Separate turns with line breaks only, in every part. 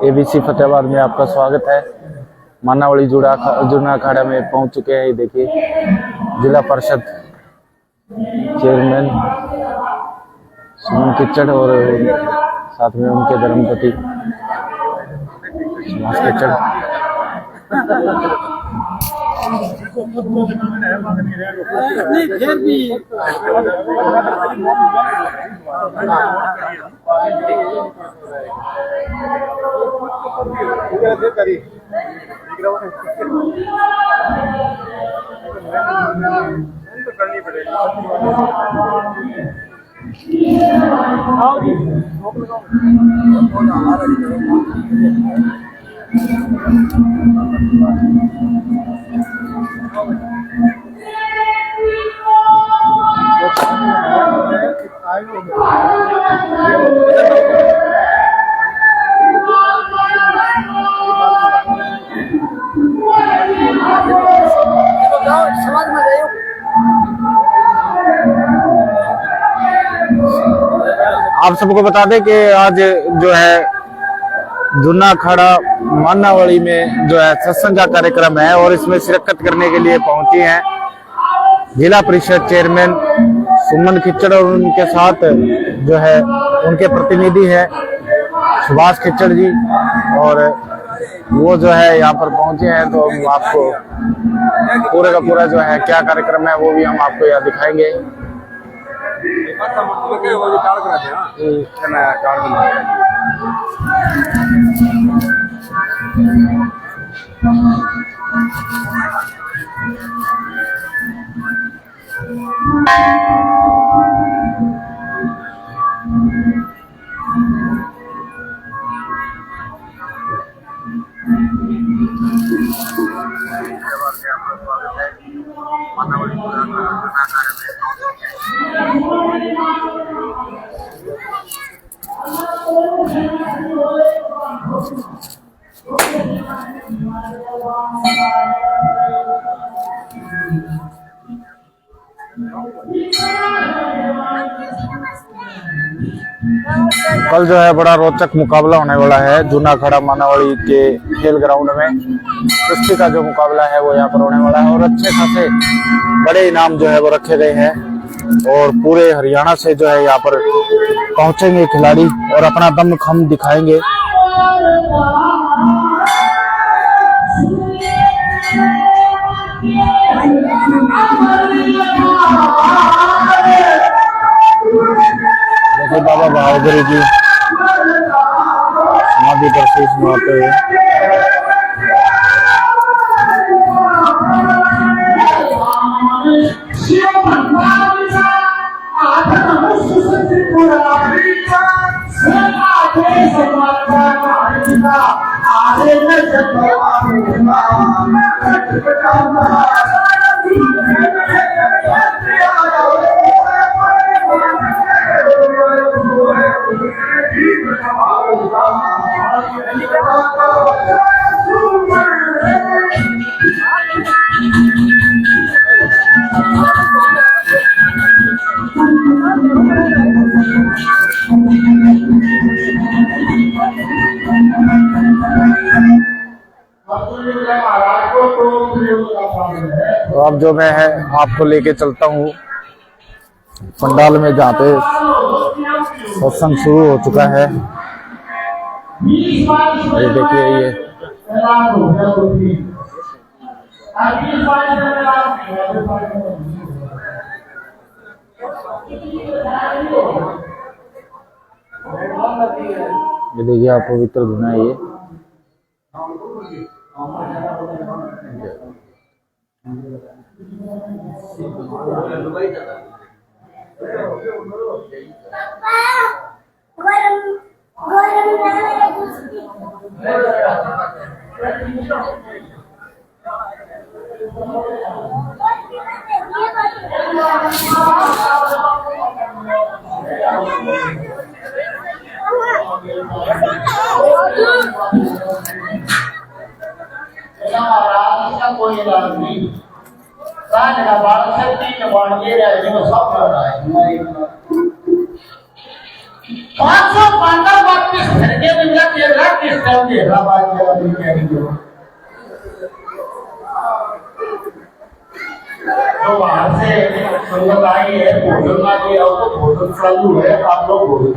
ABC Fatehabad में आपका स्वागत है। मानावली जूना अखाड़ा में पहुंच चुके हैं। देखिए जिला परिषद चेयरमैन सुमन किच्चड़ और साथ में उनके धर्मपति सुभाष किच्चड़। आप सबको बता दें कि आज जो है जूना अखाड़ा मानावली में जो है सत्संग का कार्यक्रम है और इसमें शिरकत करने के लिए पहुंची हैं जिला परिषद चेयरमैन सुमन किच्चड़ और उनके साथ जो है उनके प्रतिनिधि है सुभाष किच्चड़ जी। और वो जो है यहाँ पर पहुंचे हैं तो हम आपको पूरे का पूरा जो है क्या कार्यक्रम है वो भी हम आपको यहाँ दिखाएंगे। कल जो है बड़ा रोचक मुकाबला होने वाला है जूना अखाड़ा मानावली के खेल ग्राउंड में। कुश्ती का जो मुकाबला है वो यहाँ पर होने वाला है और अच्छे खासे बड़े इनाम जो है वो रखे गए हैं और पूरे हरियाणा से जो है यहाँ पर पहुंचेंगे खिलाड़ी और अपना दमखम दिखाएंगे। देखिए बाबा बहादुर जी समाधि पर शीश नवाते हुए। तो अब जो मैं है आपको लेके चलता हूँ पंडाल में जहाँ पे सत्संग शुरू हो चुका है। ये देखिए ये देखिए आप पवित्र धुना है ये। कोई इलाज नहीं। का बाल से 3 बाणगे रहे सब रहा है 532 घंटे में जाके 1 लाख के
हैदराबाद में अपनी कैदी हो, तो वहां से संगत आई है, भोजन ना किया हो तो भोजन चालू है, आप लोग भोजन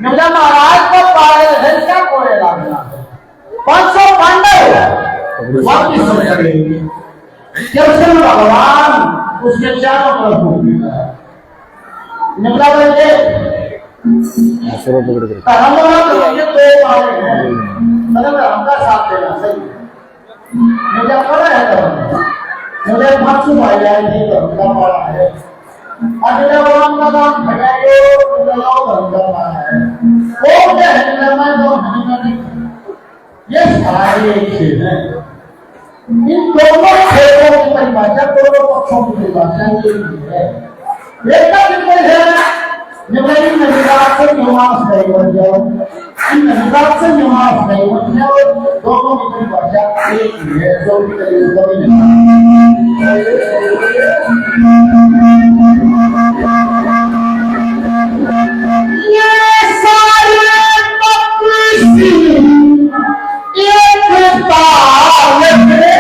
मिला। महाराज को पायल है क्या कोरे लागना 500 पांडव वापिस हो जाएंगे। कृष्ण भगवान उसके चारों तरफ निकला बजे हमका साथ देना सही मुझे पता है मुझे मासू भाई आए थे तो हमका पड़ा है अगले भगवान का नाम भगायो लोग हमका पड़ा है वो क्या है मैं तो ये सारे खेल हैं। इन दोनों खेलों की परिभाषा दोनों पक्षों की परिभाषा ये है। एक का निर्णय है निम्न निवास से निवास नहीं बन जाओ, इन निवास से निवास नहीं बन जाओ, दोनों की परिभाषा एक ही है। जो भी ये सारे पक्षी एक ताल में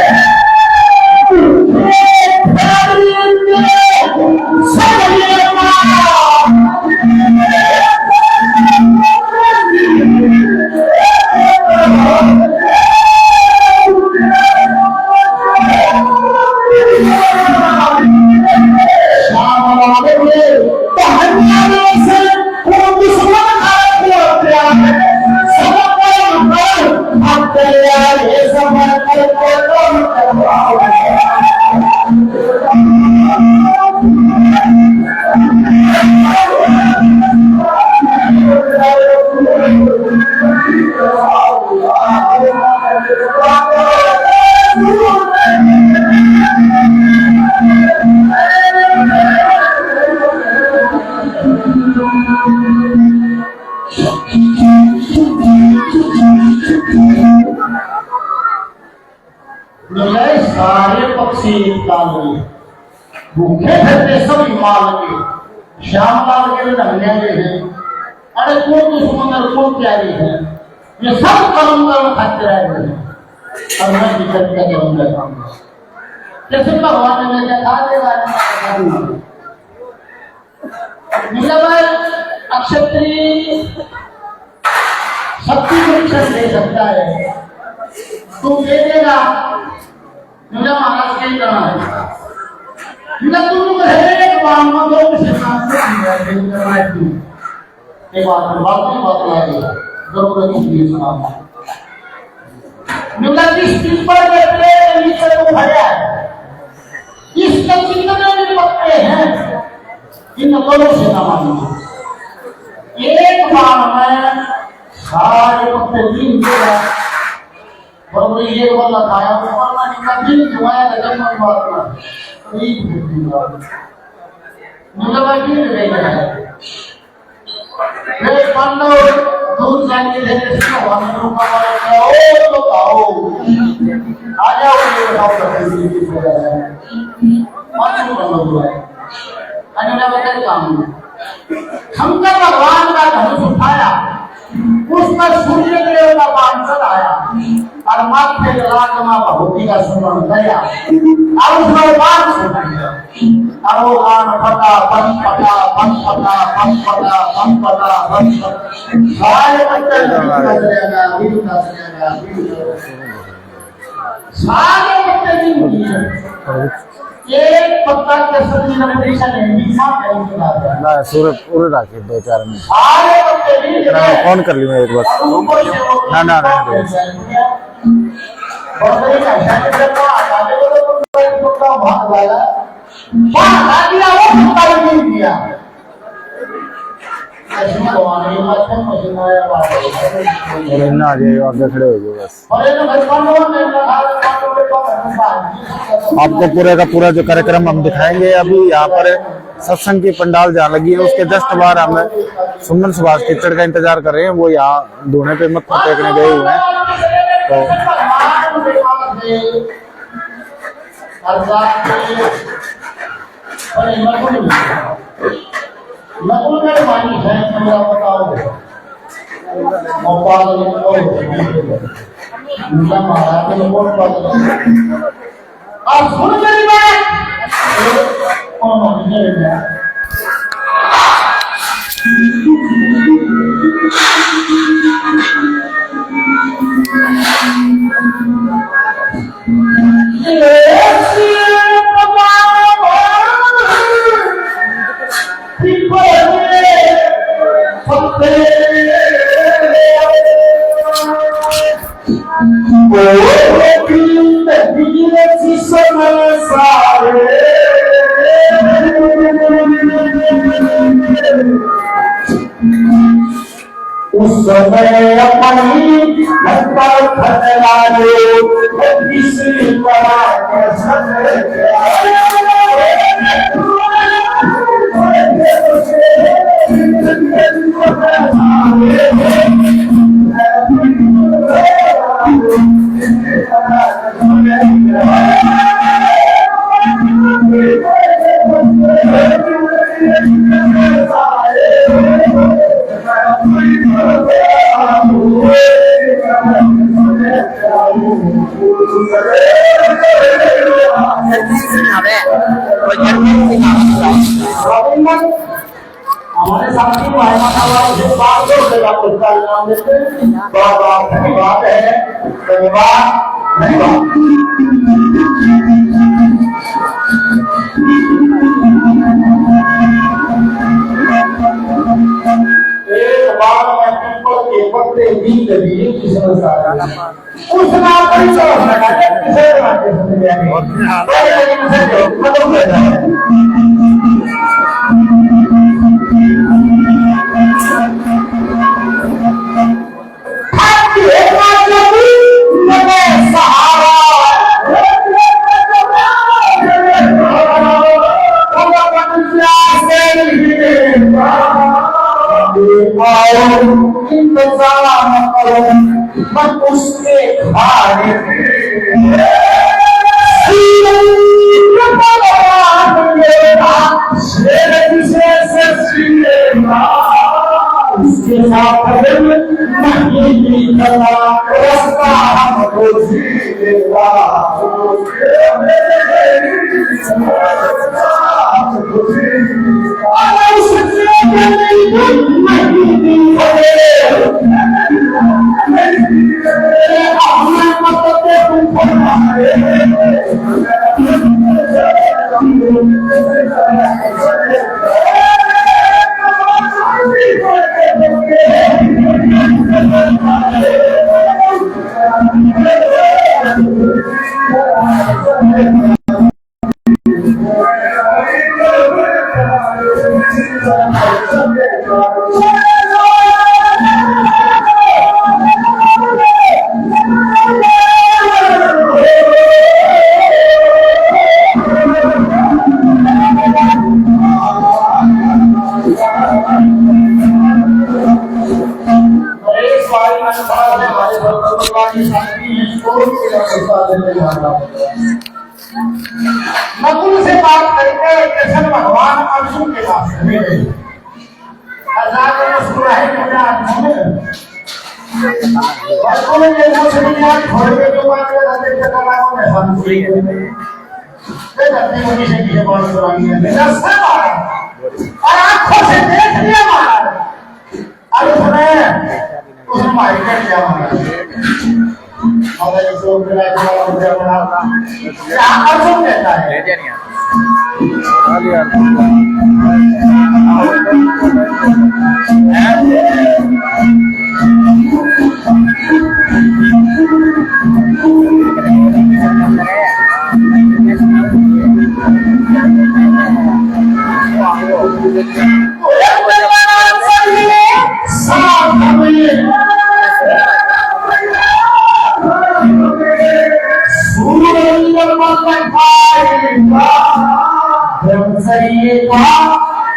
सारे पक्षी भूखे फिरते सब हिमाल के श्याम लाल के नहने हैं। अरे कौन दुश्मन कौन प्यारी है, ये सब कर्म खाते रहे हैं और मैं विकट का जन्म लेता हूँ। जैसे भगवान ने देखा देगा अक्षत्री शक्ति परीक्षण दे सकता है, तू दे देगा मुझे महाराज के ही करना है। तुम एक बार बात जरूरत जिस चीज पर नीचे को भरा है इसके जितने भी पत्ते हैं इन दोनों से ना मानिए। एक बार में सारे पत्ते दिन बरोबर एक वाला खाया ऊपर ना निकला दिन जुआया लगन में बात ना एक मुझे बाकी नहीं है। मेरे पांडव दूर जाने के लिए भगवान ने रूपा वाला खाओ तो खाओ आ जाओ ये बताओ कैसे हो रहा है मानो बंद हुआ है अन्य बता काम हमका भगवान का धनुष उठाया उस पर सूर्य देव का पांचल आया और माथे लाखमा भगवती का स्मरण किया और उसमें बात सुना और वो गान फटा बन फटा बन फटा बन फटा बन फटा बन फटा सारे बच्चे चलेगा विरुद्ध चलेगा सारे बच्चे नहीं एक पत्ता के सभी ने परीक्षा नहीं मां करेंगे ना सूरज पूरे राखी 2-4 मिनट सारे बच्चे नहीं फोन कर लियो एक बार ना ना रहने दो और मेरी भाषा के तरफ आगे तो का भाग वाला वाह दिया वो भाग नहीं दिया ऐसे भगवान ने माध्यम मजनाया बात और ना आ जाइए आप खड़े हो जाओ बस। अरे तो भगवान ने आपको पूरे का पूरा जो कार्यक्रम हम दिखाएंगे। अभी यहाँ पर सत्संग की पंडाल जहाँ लगी है उसके जस्ट बाहर हम सुमन सुभाष कीचड़ का इंतजार कर रहे हैं। वो यहाँ धोने पे मत्था टेकने गए हुए हैं तो Mopal itu bisa marah itu mopal. Asal dari mana? Oh, ini ya. उस समय अपनी पर खतरा लो इस हमारे साथी बात है धन्यवाद एक बार मैं पीपल के पत्ते बीज दिए किसी उस नाम पर किसे इंतजाम करो मैं उसके खाने उसके साथ नहीं करना रास्ता हमको जीलेगा नकुल से बात करके कृष्ण भगवान अर्जुन के पास मिले मुस्कुराए अर्जुन ने मुझे छोड़ के जो बात करते थे मैं हम धरती मुनि से किसी बात सुनाई है और आंखों से देख लिया महाराज और उसने माइक किया महाराज और जो मेरा जो बना क्या अर्जुन कहता है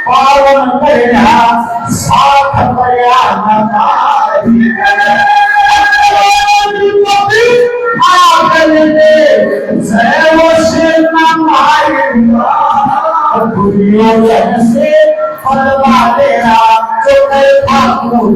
पावन करना साथ से फलवा देना जो ठाकुर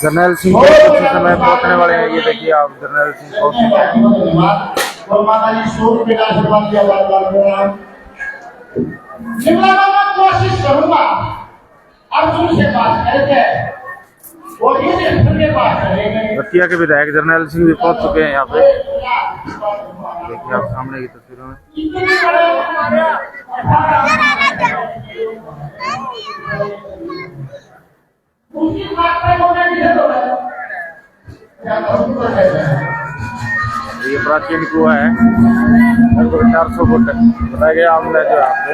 जर्नैल सिंह कुछ समय पहुंचने वाले हैं। ये देखिए आप जर्नैल सिंह पहुंचे।
और माता जी सूर्य के आशीर्वाद की आवाज कर रहे हैं। शिमला में मैं कोशिश करूंगा अर्जुन से बात करके और ये के बात करेंगे।
रतिया के विधायक जर्नैल सिंह भी पहुंच चुके हैं यहाँ पे। देखिए आप सामने की तस्वीरों में। ये प्राचीन कुआ है, लगभग 400 फुट बताया गया हमने जो आपको।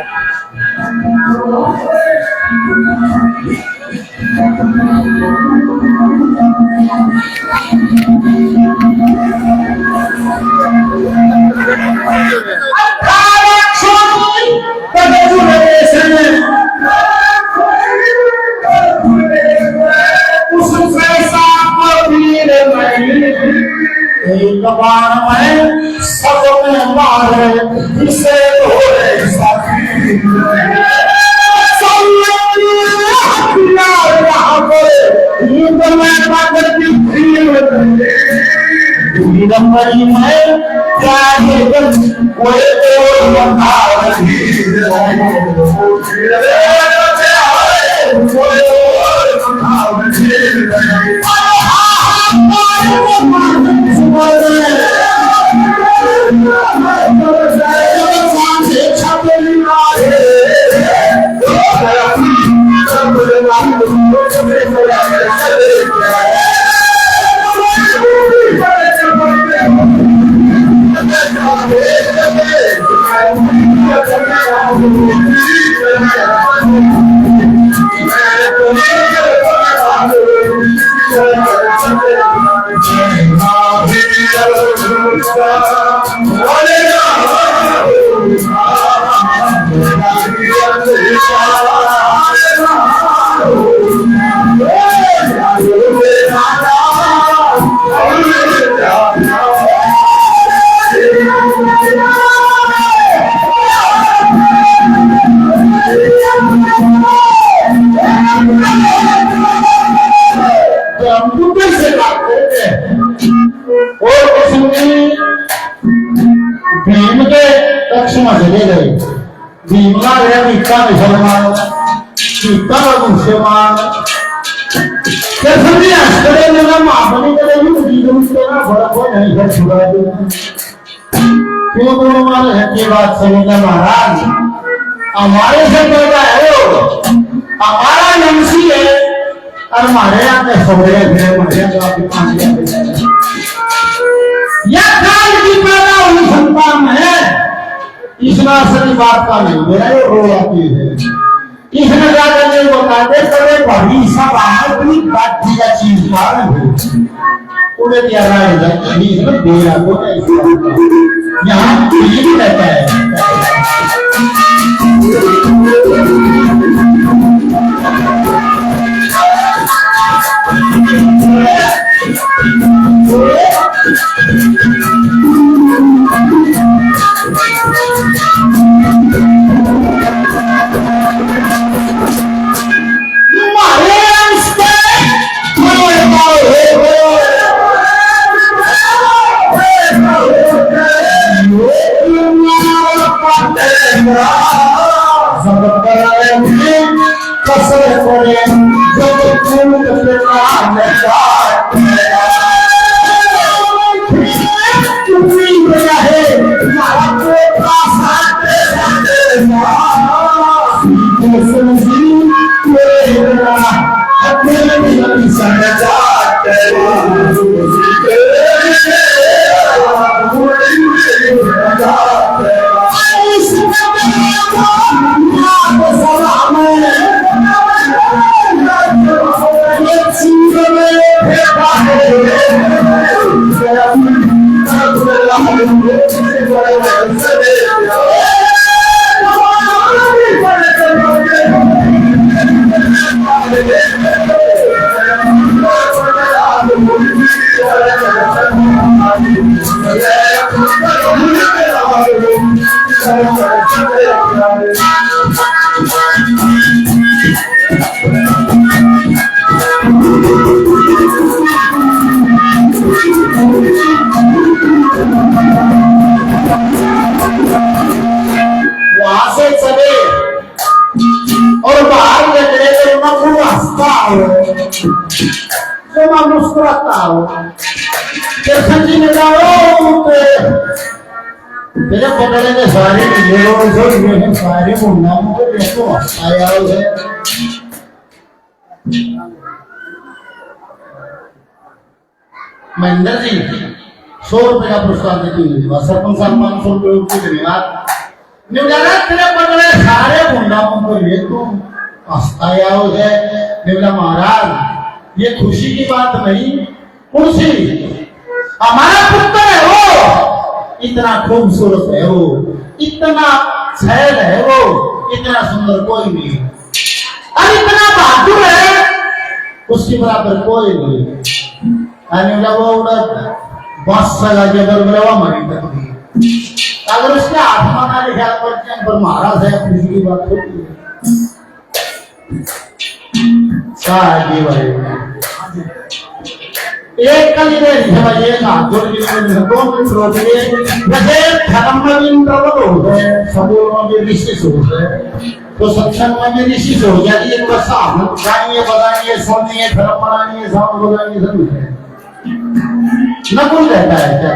कबाड़ में सब में मारे इसे धोरे साथी नंबरी में क्या है कोई और बता भीम के लक्ष्मण चले गए। भीमला गया मीठा मुसलमान मीठा मुसलमान कैसे हंसते मेरा माफनी करेगी तेरा बड़ा कोई नहीं है छुड़ा दे क्यों बोलो मारे है की बात सुनेगा महाराज हमारे से पैदा है हमारा नमसी है और हमारे यहाँ के सोरे फिर मरे आपके पास यह काल की पैदा हुई संतान है। इस नासरी बात का नहीं मेरा ये रो आती है। इसने जाकर ये बताते करे भाई सब अपनी बात की चीज मार उन्हें क्या राय जाती है इसमें देरा को यहाँ ठीक रहता है। हो, जो मैं मुस्कुराता हो, कृष्ण जी ने जाओ तेरे पकड़े के सारे ये सारे मुन्ना मुझे देखो आया है। महेंद्र जी 100 रुपए का पुरस्कार देती हुई सरपंच साहब 500 रुपए की धन्यवाद। तेरे पकड़े सारे मुन्ना मुझे ले तू आया है। बोला महाराज ये खुशी की बात नहीं, खुशी हमारा पुत्र है वो, इतना खूबसूरत है वो, इतना छैल है वो, इतना सुंदर कोई नहीं, और इतना बहादुर है उसके बराबर कोई नहीं। वो बस चला जबर बोला हमारी तकदीर, अगर उसके आत्मा ना लिखा पर महाराज है खुशी की बात होती है। एक कल एक हाथ जोड़ धर्म में प्रबल हो गए, सबूर में ऋषि सोच है तो सत्संग में ऋषि हो गया। एक बार साहब गाइए बजाइए सोनिए धर्म बनाइए साउंड बजाइए जरूर है न कुछ रहता है क्या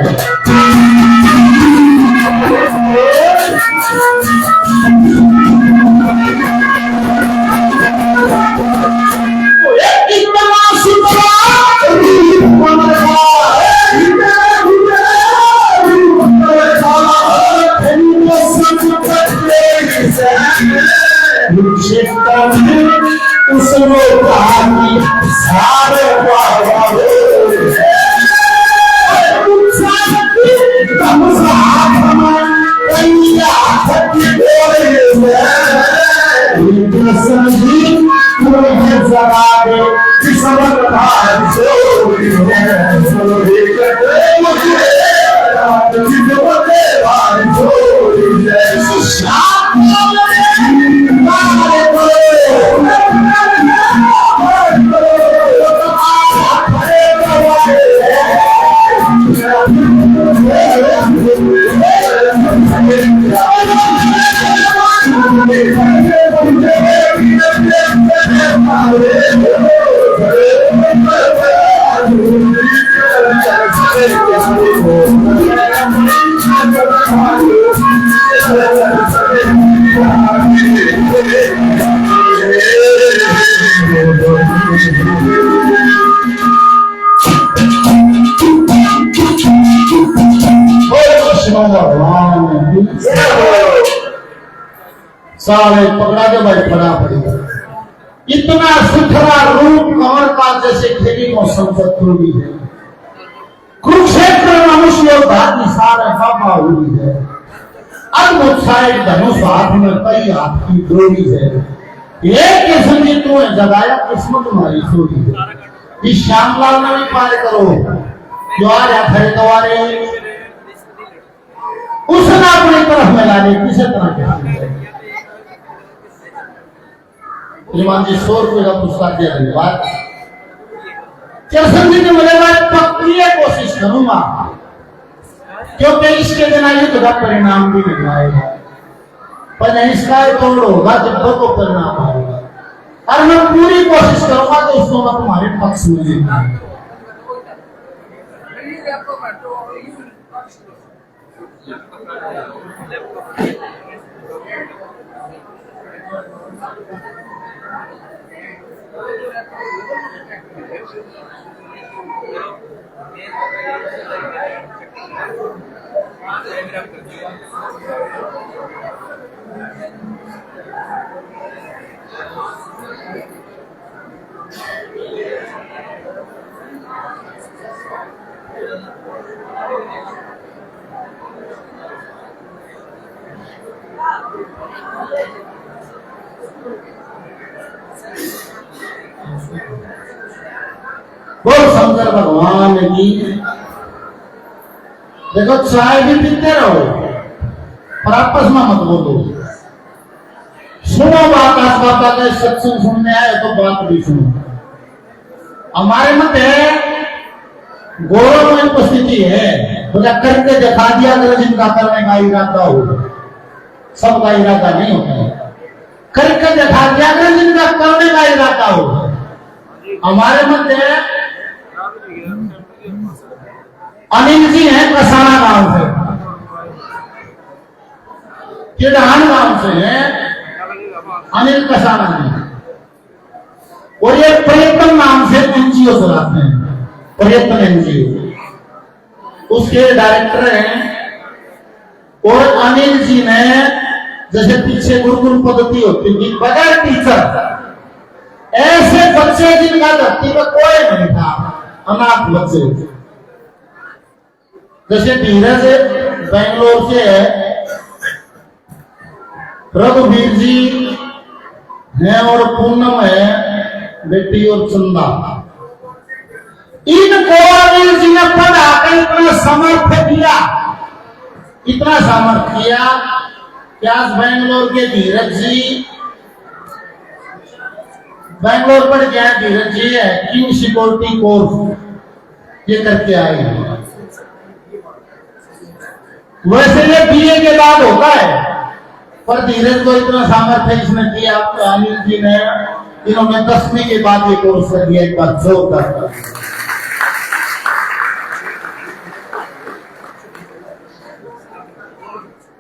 साले पकड़ा के भाई खड़ा पड़ेगा। इतना सुथरा रूप कमर का जैसे खेली मौसम शत्रु भी है। कुरुक्षेत्र मनुष्य योद्धा सारे बाबा हुई है। अद्भुत साइड धनुष हाथ में कई हाथ की डोरी है। एक किस्म की तू जगाया किस्मत तुम्हारी छोड़ी है। इस श्यामलाल ने भी पार करो जो आ रहा खड़े तुम्हारे उसने अपनी तरफ मिला दे किसी तरह के ईमान जी 100 रुपए का पुरस्कार दिया धन्यवाद। कृष्ण जी ने बोले मैं पक्की कोशिश करूंगा क्योंकि इसके बिना युद्ध का परिणाम भी नहीं आएगा, पर इसका तोड़ होगा जब तक वो परिणाम आएगा और मैं पूरी कोशिश करूंगा तो उसको मैं तुम्हारे पक्ष में लेगा। बोल शंकर भगवान की। देखो चाय भी पीते रहो पर आपस में मत बोलो। सुनो बात, आज बाबा का सत्संग सुनने आए तो बात भी सुनो। हमारे मत है गौरव में उपस्थिति है, बोला करके दिखा दिया तो जिनका करने का इरादा हो, सबका इरादा नहीं होता है। करके दिखा दिया तो जिनका करने का इरादा हो। हमारे मध्य अनिल जी हैं कसाना गांव से, चिड़हान गांव से हैं अनिल कसाना जी, और ये प्रयत्न नाम से एनजीओ चलाते हैं, प्रयत्न एनजीओ, उसके डायरेक्टर हैं। और अनिल जी ने जैसे पीछे गुरुकुल पद्धति होती थी बगैर टीचर, ऐसे बच्चे जिनका धरती में कोई नहीं था, अनाथ बच्चे, जैसे धीरज बेंगलोर से है, रघुवीर जी हैं और पूनम है बेटी और चंदा, इनको अनिल जी ने पढ़ाकर इतना समर्थ किया, इतना समर्थ किया कि आज बेंगलोर के धीरज जी, बेंगलोर पर गया धीरज जी है किंग सिक्योरिटी कोर्स ये करके आए हैं। वैसे ये बीए के बाद होता है, पर धीरज को इतना सामर्थ्य इसने किया अनिल जी ने, इन्होंने 10वीं के बाद ये कोर्स कर दिया, एक बार जोरदार।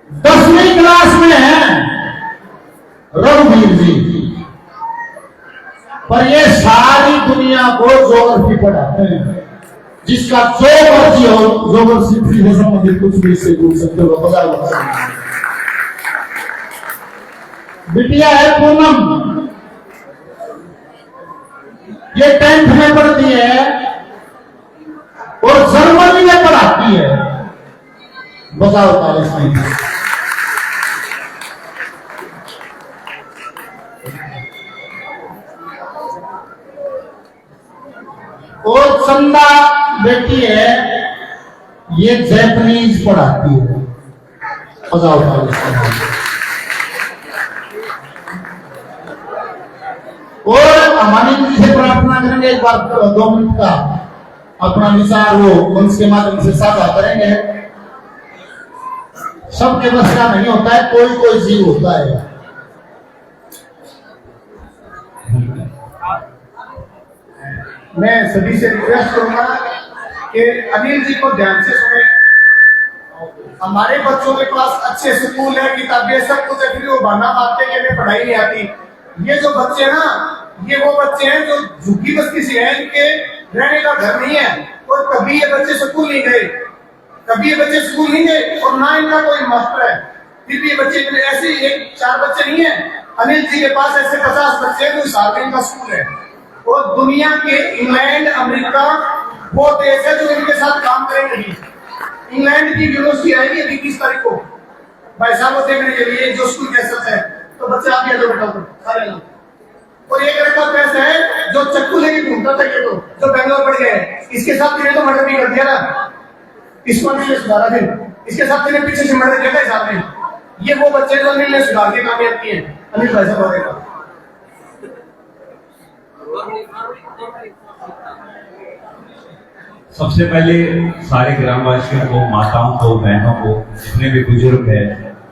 10वीं क्लास में है रघुवीर जी, पर ये सारी दुनिया को ज्योग्राफी पढ़ाते हैं, जिसका जो मर्जी हो ज्योग्राफी से संबंधित कुछ भी इससे पूछ सकते हो। बिटिया है पूनम, ये 10th में पढ़ती है और जर्मनी में पढ़ाती है, बताओ तारीफ नहीं। और चंदा बेटी है, ये जैपनीज पढ़ाती है, बताओ तारीफ नहीं। और हमारी जी से प्रार्थना करेंगे एक बार 2 मिनट का अपना विचार वो मंच के माध्यम से साझा करेंगे। सबके बस का नहीं होता है, कोई कोई जीव होता है।
मैं सभी से रिक्वेस्ट करूंगा कि अनिल जी को ध्यान से सुने। हमारे बच्चों के पास अच्छे स्कूल है, किताबें सब कुछ है, फिर वो बहाना मारते कि हमें पढ़ाई नहीं आती। ये जो बच्चे हैं ना, ये वो बच्चे हैं जो झुग्गी बस्ती से हैं, इनके रहने का घर नहीं है, और कभी ये बच्चे स्कूल नहीं गए, कभी ये बच्चे स्कूल नहीं गए, और ना इनका कोई मास्टर है। फिर भी ये बच्चे ऐसे 1-4 बच्चे नहीं है, अनिल जी के पास ऐसे 50 बच्चे हैं जो साल में इनका स्कूल है। और दुनिया के इंग्लैंड, अमेरिका वो देश है जो इनके साथ काम करेंगे। इंग्लैंड की यूनिवर्सिटी आएगी अभी 20 तारीख को भाई साहब को देखने के लिए जो स्कूल कैसा है। तो बच्चे आप ये लोग बताओ सारे लोग। और एक लड़का तो ऐसा है जो चक्कू लेके घूमता था, ये तो जो बेंगलोर पड़ गया है, इसके साथ तेरे तो मर्डर भी कर दिया ना, इसको भी सुधारा फिर इसके साथ तेरे पीछे से मर्डर किया था साथ में। ये वो बच्चे जो अनिल ने सुधार के कामयाब किए हैं, अनिल भाई साहब का।
सबसे पहले सारे ग्रामवासियों को, माताओं को, बहनों को, जितने भी बुजुर्ग हैं,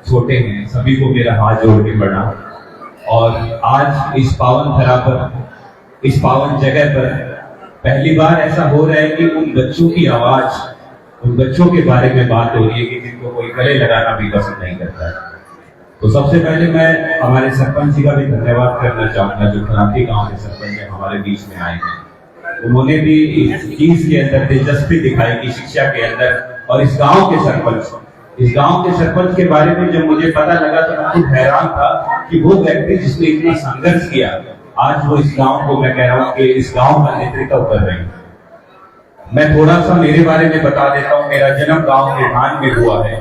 छोटे हैं, सभी को मेरा हाथ जोड़ के प्रणाम। और आज इस पावन धरा पर, इस पावन जगह पर पहली बार ऐसा हो रहा है कि उन बच्चों की आवाज, उन बच्चों के बारे में बात हो रही है कि जिनको कोई गले लगाना भी पसंद नहीं करता है। तो सबसे पहले मैं हमारे सरपंच जी का भी धन्यवाद करना चाहूंगा, जो खरांती गांव के सरपंच हमारे बीच में आए हैं। उन्होंने भी इस चीज के अंदर दिलचस्पी दिखाई कि शिक्षा के अंदर, और इस गांव के सरपंच के बारे में जब मुझे पता लगा तो मैं खुद हैरान था कि वो व्यक्ति जिसने इतना संघर्ष किया, आज वो इस गांव को, मैं कह रहा हूँ कि इस गांव का नेतृत्व कर रहे हैं। मैं थोड़ा सा मेरे बारे में बता देता हूँ। मेरा जन्म गांव के धान में हुआ है।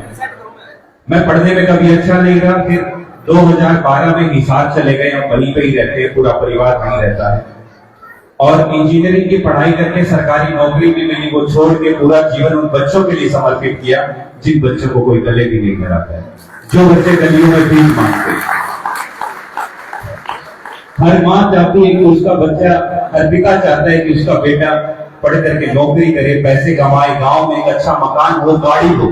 मैं पढ़ने में कभी अच्छा नहीं रहा, फिर 2012 में हिसार चले गए, हम वहीं पे ही रहते हैं, पूरा परिवार वहीं रहता है। और इंजीनियरिंग की पढ़ाई करके सरकारी नौकरी भी मिली, वो छोड़ के पूरा जीवन उन बच्चों के लिए समर्पित किया जिन बच्चों को कोई गले भी नहीं लगाता है, जो बच्चे गलियों में भीख मांगते हैं। हर माँ चाहती है कि उसका बच्चा, हर पिता चाहता है कि उसका बेटा पढ़ करके नौकरी करे, पैसे कमाए, गांव में एक अच्छा मकान हो, गाड़ी हो।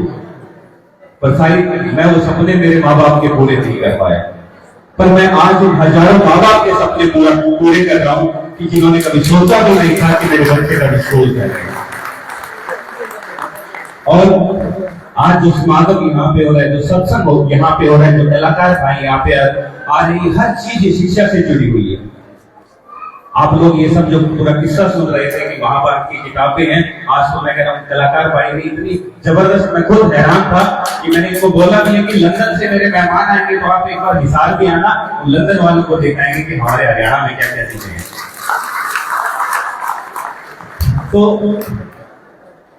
पर शायद मैं वो सपने मेरे माँ बाप के पूरे नहीं कर पाया, पर मैं आज उन हजारों माँ बाप के सपने पूरे कर रहा हूँ कि जिन्होंने कभी सोचा भी नहीं था कि मेरे बच्चे कभी स्कूल जाएंगे। और आज जो समागम यहाँ पे हो रहा है, जो सत्संग यहाँ पे हो रहा है, जो कलाकार भाई यहाँ पे आ रही, हर चीज शिक्षा से जुड़ी हुई है। आप लोग ये सब जो पूरा किस्सा सुन रहे थे कि महाभारत की किताबें हैं, आज तो मैं कह रहा हूँ कलाकार भाई ने इतनी जबरदस्त, मैं खुद हैरान था कि मैंने इसको बोला भी है कि लंदन से मेरे मेहमान आएंगे तो आप एक बार हिसार भी आना, लंदन वालों को दिखाएंगे कि हमारे हरियाणा में क्या क्या चीजें हैं। तो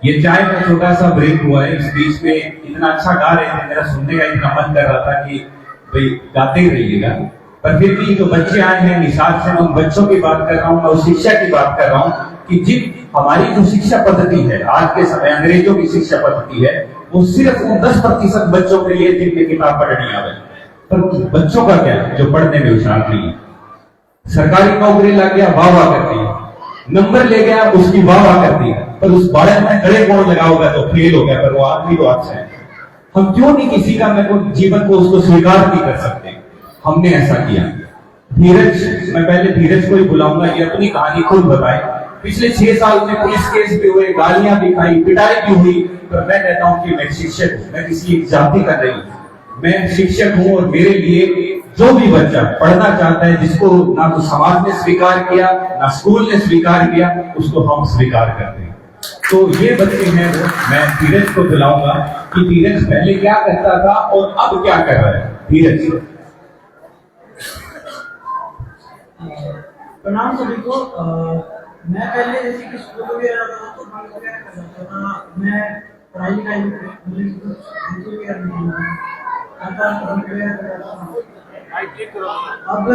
ये चाय का छोटा सा ब्रेक हुआ है, इस बीच में इतना अच्छा गा रहे थे, मेरा सुनने का इतना मन कर रहा था कि भाई गाते ही रहिएगा। पर फिर भी जो बच्चे आए हैं निशाद से, मैं उन बच्चों की बात कर रहा हूँ, मैं उस शिक्षा की बात कर रहा हूँ कि जिन हमारी जो शिक्षा पद्धति है आज के समय, अंग्रेजों की शिक्षा पद्धति है, वो सिर्फ उन 10% बच्चों के लिए जिनकी किताब पढ़नी आवे। पर बच्चों का क्या जो पढ़ने में होशियार नहीं है, सरकारी नौकरी लग गया वाह वाह करती है, नंबर ले गया उसकी वाह वाह करती है, पर उस बालक में गड़े कौन लगा होगा तो फेल हो गया, पर वो आदमी तो अच्छा है। हम क्यों नहीं किसी का जीवन को उसको स्वीकार नहीं कर सकते? हमने ऐसा किया। धीरज, मैं पहले धीरज को ही बुलाऊंगा, ये अपनी कहानी खुद बताए। पिछले 6 साल में पुलिस केस भी हुए, गालियां भी खाई, पिटाई भी हुई, पर मैं कहता हूं कि मैं शिक्षक हूं, मैं किसी एक जाति का नहीं, मैं शिक्षक हूं। और मेरे लिए जो भी बच्चा पढ़ना चाहता है, जिसको ना तो समाज ने स्वीकार किया ना स्कूल ने स्वीकार किया, उसको हम स्वीकार करते हैं। तो ये बच्चे हैं वो, मैं धीरज को बुलाऊंगा कि धीरज पहले क्या करता था और अब क्या कर रहा है। धीरज।
प्रणाम सभी को। मैं पहले जैसे कि स्कूल वगैरह जाता था तो पढ़ाई वगैरह करता था, मैं पढ़ाई लिखाई वगैरह नहीं करता। अब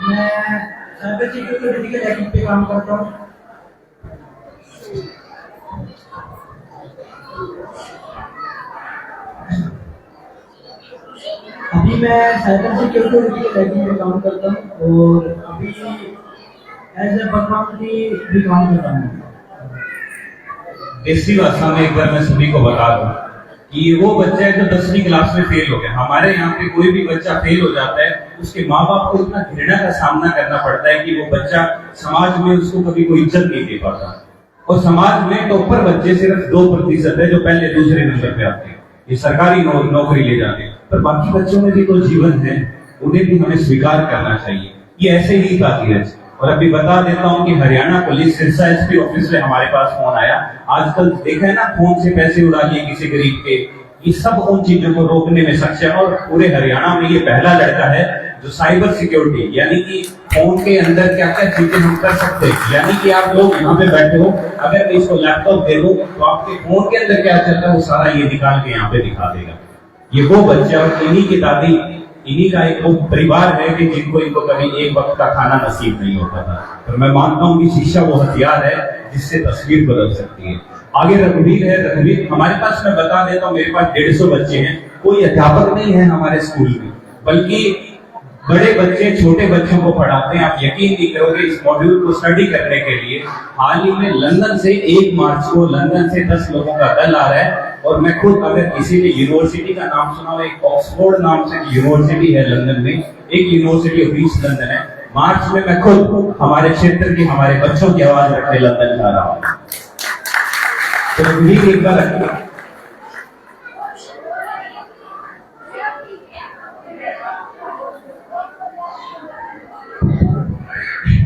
मैं साइबर सिक्योरिटी के हैकिंग पे काम करता हूँ। अभी मैं साइबर सिक्योरिटी के हैकिंग पे काम करता हूँ और अभी एज ए प्रधानमंत्री भी काम कर रहा हूँ।
देसी भाषा में एक बार मैं सभी को बता दूं कि ये वो बच्चा है जो 10वीं क्लास में फेल हो गया। हमारे यहाँ पे कोई भी बच्चा फेल हो जाता है, उसके माँ बाप को इतना घृणा का सामना करना पड़ता है कि वो बच्चा समाज में उसको कभी कोई इज्जत नहीं दे पाता। और समाज में टॉपर बच्चे सिर्फ 2% है जो पहले दूसरे नंबर पे आते हैं, ये सरकारी नौकरी ले जाते हैं। पर बाकी बच्चों में भी तो जीवन है, उन्हें भी हमें स्वीकार करना चाहिए। ये ऐसे ही था धीरज। और अभी बता देता हूं कि Haryana police Sirsa SP office में हमारे पास फोन आया। आजकल देखा है ना, फोन से पैसे उड़ा लिए किसी गरीब के, ये सब उन चीजों को रोकने में सक्षम है। और पूरे हरियाणा में ये पहला लड़का है जो साइबर सिक्योरिटी, यानी कि फोन के अंदर क्या क्या चीजें हम कर सकते हैं। यानी कि आप लोग यहाँ पे बैठे हो, अगर मैं इसको लैपटॉप दे दूं तो आपके फोन के अंदर क्या चल रहा है वो सारा ये निकाल के यहाँ पे दिखा देगा। ये वो बच्चा और इन्हीं की दादी, इन्हीं का एक वो परिवार है कि जिनको इनको कभी एक वक्त का खाना नसीब नहीं होता था। तो मैं मानता हूँ कि शिक्षा वो हथियार है जिससे तस्वीर बदल सकती है। आगे रघुवीर है। रघुवीर हमारे पास, मैं बता देता हूँ, मेरे पास 150 बच्चे हैं। कोई अध्यापक नहीं है हमारे स्कूल में, बल्कि बड़े बच्चे छोटे बच्चों को पढ़ाते हैं। आप यकीन नहीं करोगे, इस मॉड्यूल को स्टडी करने के लिए हाल ही में लंदन से 1 मार्च को लंदन से 10 लोगों का दल आ रहा है। और मैं खुद, अगर किसी ने यूनिवर्सिटी का नाम सुना हो, एक ऑक्सफोर्ड नाम से यूनिवर्सिटी है लंदन में, एक यूनिवर्सिटी ऑफ ईस्ट लंदन है। मार्च में मैं खुद हमारे क्षेत्र की, हमारे बच्चों की आवाज रखने लंदन जा रहा हूँ। तो भी एक बार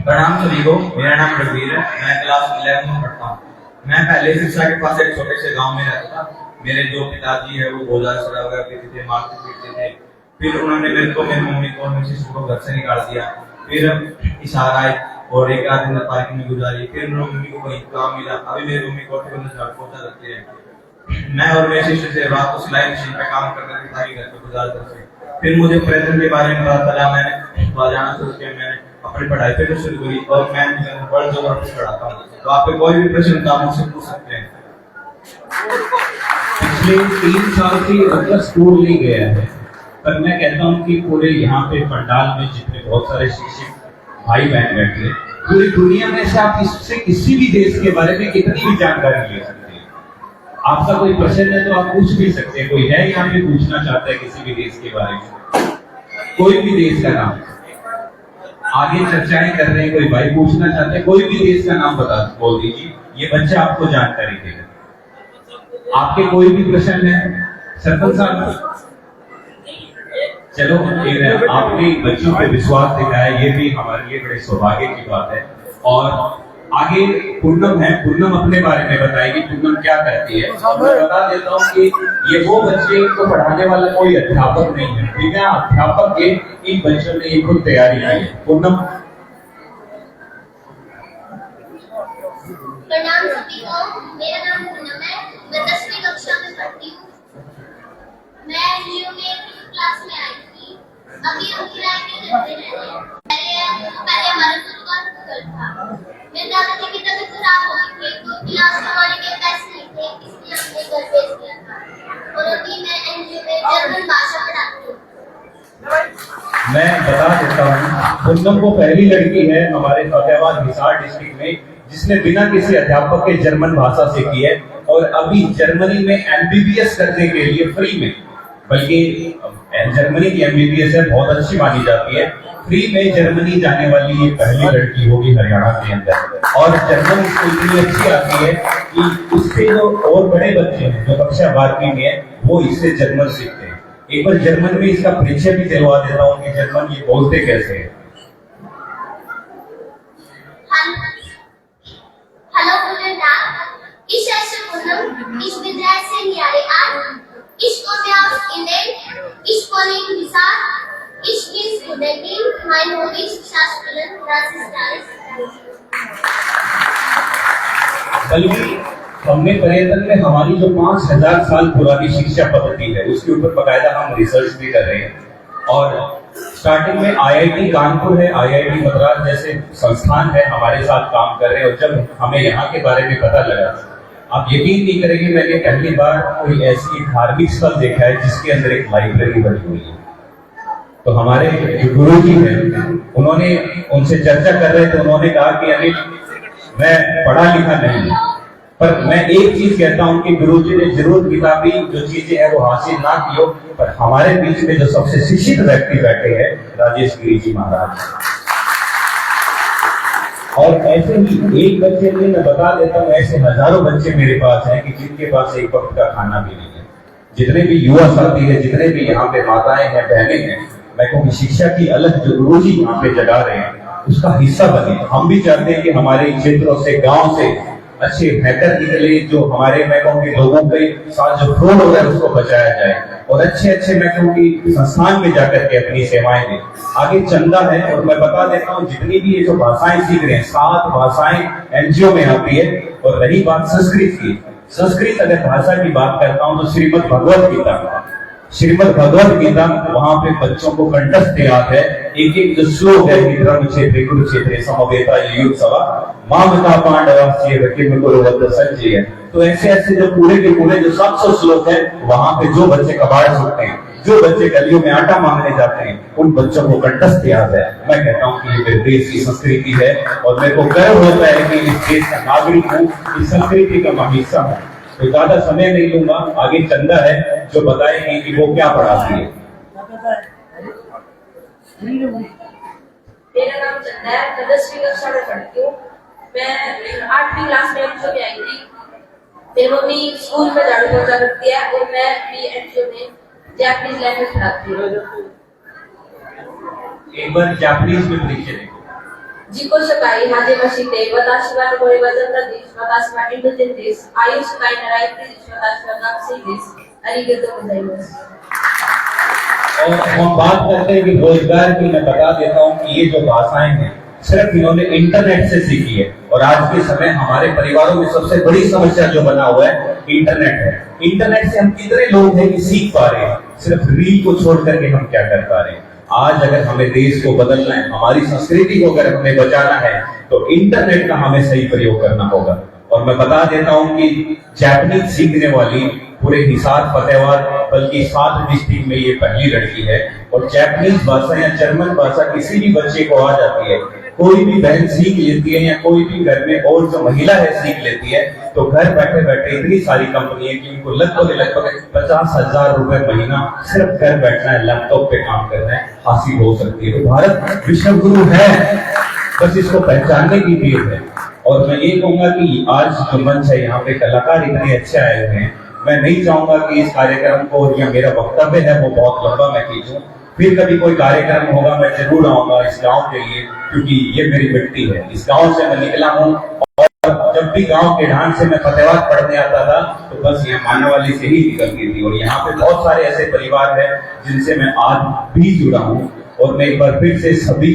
प्रणाम सभी को। मेरा नाम रघुवीर है, मैं क्लास 11 में पढ़ता हूँ। मैं पहले सिरसा के पास एक छोटे से गांव में रहता था। मेरे जो पिताजी है वो गोला सड़ा वगैरह पीते थे, मारते पीटते थे। फिर उन्होंने मेरे को, मेरी मम्मी को और मेरी सिस्टर को घर से निकाल दिया। फिर इशार आए और एक आध दिन पार्किंग में गुजारी। फिर मेरी मम्मी को कहीं काम मिला। अभी मेरी मम्मी कोठे पर झाड़ पोछा करती है। मैं और मेरी सिस्टर से रात को सिलाई मशीन पे काम करते थे ताकि घर पे गुजार कर सके। फिर मुझे पर्यटन के बारे में पता चला, मैंने वहाँ जाना शुरू किया। मैंने अपनी पढ़ाई फिर शुरू करी और मैं वर्ल्ड ज्योग्राफी पढ़ाता हूँ। तो आप पे कोई भी प्रश्न का मुझसे पूछ सकते हैं।
पिछले 3 साल से मतलब स्कूल नहीं गया है, पर मैं कहता हूँ कि पूरे यहाँ पे पंडाल में जितने बहुत सारे शिक्षक भाई बहन बैठे हैं, पूरी दुनिया में से आप इससे किसी भी देश के बारे में कितनी भी जानकारी ले सकते हैं। आपका कोई प्रश्न है तो आप पूछ भी सकते हैं। कोई है यहाँ पे पूछना चाहता है किसी भी देश के बारे में, कोई भी देश का नाम? आगे चर्चाएं कर रहे हैं, कोई भाई पूछना चाहते हैं, कोई भी देश का नाम बोल दीजिए, ये बच्चा आपको जानकारी देगा। आपके कोई भी प्रश्न है सरपंच साहब? चलो, आपने बच्चों पे विश्वास दिखाया, ये भी हमारे लिए बड़े सौभाग्य की बात है। और आगे पूनम है, पूनम अपने बारे में बताएगी, पूनम क्या करती है। मैं बता देता हूँ कि ये वो बच्चे को पढ़ाने वाला कोई अध्यापक नहीं है, बिना अध्यापक के इन बच्चों ने ये खुद तैयारी की है। पूनम।
प्रणाम सभी को, मेरा नाम पूनम है, मैं 10वीं कक्षा में पढ़ती हूँ। मैं एनजीओ में क्लास में आई थी, अभी हम किराए पे रहते हैं। पहले हमारा शुरुआत घर था। मेरे दादाजी की तबीयत खराब हो गई थी, तो इलाज करवाने के पैसे नहीं थे, इसलिए हमने घर भेज दिया था। और अभी मैं एनजीओ में जर्मन भाषा पढ़ाती हूँ।
मैं बता देता हूँ, पूनम वो पहली लड़की है हमारे फतेहाबाद हिसार डिस्ट्रिक्ट में जिसने बिना किसी अध्यापक के जर्मन भाषा सीखी है, और अभी जर्मनी में एमबीबीएस करने के लिए फ्री में, बल्कि जर्मनी की एमबीबीएस है बहुत अच्छी मानी जाती है, फ्री में जर्मनी जाने वाली ये पहली लड़की होगी हरियाणा के अंदर। और जर्मन इसको इतनी अच्छी आती है कि उससे जो और बड़े बच्चे हैं जो कक्षा 12वीं में है वो इससे जर्मन सीखते हैं। एक बार जर्मन में इसका परिचय भी दिलवा देता हूँ कि जर्मन ये बोलते कैसे है।
Hallo, guten Tag. Ich heiße Poonam. Ich bin 13 Jahre alt. Ich komme aus Indien. Ich wohne in Hisar. Ich bin Studentin. Mein Hobby ist Schachspielen. Das ist alles.
बल्कि हमने पर्यटन में हमारी जो 5000 साल पुरानी शिक्षा पद्धति है उसके ऊपर बकायदा हम रिसर्च भी कर रहे हैं। और स्टार्टिंग में आईआईटी कानपुर है, आईआईटी मद्रास जैसे संस्थान है हमारे साथ काम कर रहे हैं। और जब हमें यहाँ के बारे में पता लगा, आप यकीन नहीं करेंगे, मैंने पहली बार कोई ऐसी धार्मिक स्थल देखा है जिसके अंदर एक लाइब्रेरी बनी हुई है। तो हमारे जो गुरु जी हैं उन्होंने उनसे चर्चा कर रहे थे, उन्होंने कहा कि अनिल मैं पढ़ा लिखा नहीं, पर मैं एक चीज कहता हूं कि गुरुजी ने जरूर किताबी जो चीजें हैं वो हासिल ना की हो, पर हमारे बीच में जो सबसे शिक्षित व्यक्ति बैठे हैं राजेश गिरी जी महाराज। और ऐसे ही एक बच्चे नहीं, मैं बता देता हूँ, ऐसे हजारों बच्चे मेरे पास हैं कि जिनके पास एक वक्त का खाना भी नहीं है। जितने भी युवा साथी है, जितने भी यहाँ पे माताएं हैं, बहनें हैं, मैं कहूँ शिक्षा की अलग जो गुरुजी यहाँ पे जगा रहे हैं उसका हिस्सा बने। हम भी चाहते हैं कि हमारे क्षेत्रों से, गांव से अच्छे हैकर निकले, जो हमारे मैं कहूँ कि लोगों के साथ जो फ्रॉड हो रहा है उसको बचाया जाए, और अच्छे अच्छे मैं कहूँ कि संस्थान में जाकर के अपनी सेवाएं दें। आगे चंदा है, और मैं बता देता हूँ जितनी भी ये जो भाषाएं सीख रहे हैं 7 भाषाएं एनजीओ में आती है। और रही बात संस्कृत की, संस्कृत अगर भाषा की बात करता हूँ तो श्रीमद भगवत गीता वहां पे बच्चों को कंठस्थ याद है। एक एक जो श्लोक है, धर्म क्षेत्र कुरुक्षेत्र समवेता युग सभा मामता पांडवास्य किम कुरुवत संजय। तो ऐसे ऐसे जो पूरे के पूरे जो 700 श्लोक है, वहां पे जो बच्चे कबाड़ सुनते हैं, जो बच्चे गलियों में आटा मांगने जाते हैं, उन बच्चों को कंठस्थ याद है। मैं कहता हूँ कि ये मेरे देश की संस्कृति है, और मेरे को गर्व होता है कि इस देश का नागरिक हूँ, इस संस्कृति का मैं हिस्सा हूँ। तो ज्यादा समय नहीं लूंगा, आगे चंदा है जो बताएगी कि वो क्या पढ़ाती है।
मेरा नाम चंदा है, मैं 10वीं कक्षा में पढ़ती हूँ। मैं 8वीं क्लास में एनजीओ में आई थी। मेरी मम्मी स्कूल में झाड़ू पोछा करती है और मैं भी एनजीओ में जापानीज लैंग्वेज पढ़ाती हूँ।
एक बार जापानीज में परिचय देखो।
Jiko Shakai, Hajimashite, Watashi wa Nogori wa Jandadesh, Watashi wa Indonesia, Ayush Kai Narai, Watashi wa Napsidis, Arigato gozaimasu।
और हम बात करते हैं कि रोजगार की, मैं बता देता हूँ कि ये जो भाषाएं हैं सिर्फ इन्होंने इंटरनेट से सीखी है। और आज के समय हमारे परिवारों में सबसे बड़ी समस्या जो बना हुआ है इंटरनेट है। इंटरनेट से हम कितने लोग हैं कि सीख पा रहे हैं, सिर्फ रील को छोड़ करके हम क्या कर पा रहे हैं। आज अगर हमें देश को बदलना है, हमारी संस्कृति को अगर हमें बचाना है, तो इंटरनेट का हमें सही प्रयोग करना होगा। और मैं बता देता हूं कि जापानीज सीखने वाली पूरे हिसार फतेहाबाद बल्कि 7 डिस्ट्रिक्ट में ये पहली लड़की है। और जापानीज भाषा या जर्मन भाषा किसी भी बच्चे को आ जाती है कोई भी बहन सीख लेती है या कोई भी घर में और जो महिला है सीख लेती है तो घर बैठे बैठे इतनी सारी कंपनी है कि उनको लगभग 50,000 रुपए महीना सिर्फ घर बैठना है, लैपटॉप पे काम करना है, हासिल हो सकती है। तो भारत विश्व गुरु है, बस इसको पहचानने की देर है। और मैं ये कहूंगा कि आज जो मंच है, यहाँ पे कलाकार इतने अच्छे आए हुए हैं, मैं नहीं चाहूंगा कि इस कार्यक्रम को या मेरा वक्तव्य है वो बहुत लंबा मैं खींचूं। फिर कभी कोई कार्यक्रम होगा मैं जरूर आऊंगा इस गांव के लिए, क्योंकि ये मेरी मिट्टी है। इस गांव से मैं निकला हूँ और जब भी गांव के ढांड से मैं फतेहाबाद पढ़ने आता था तो बस यहाँ मानवाली से ही निकलती थी। और यहाँ पे बहुत सारे ऐसे परिवार हैं जिनसे मैं आज भी जुड़ा हूँ। और मैं एक बार फिर से सभी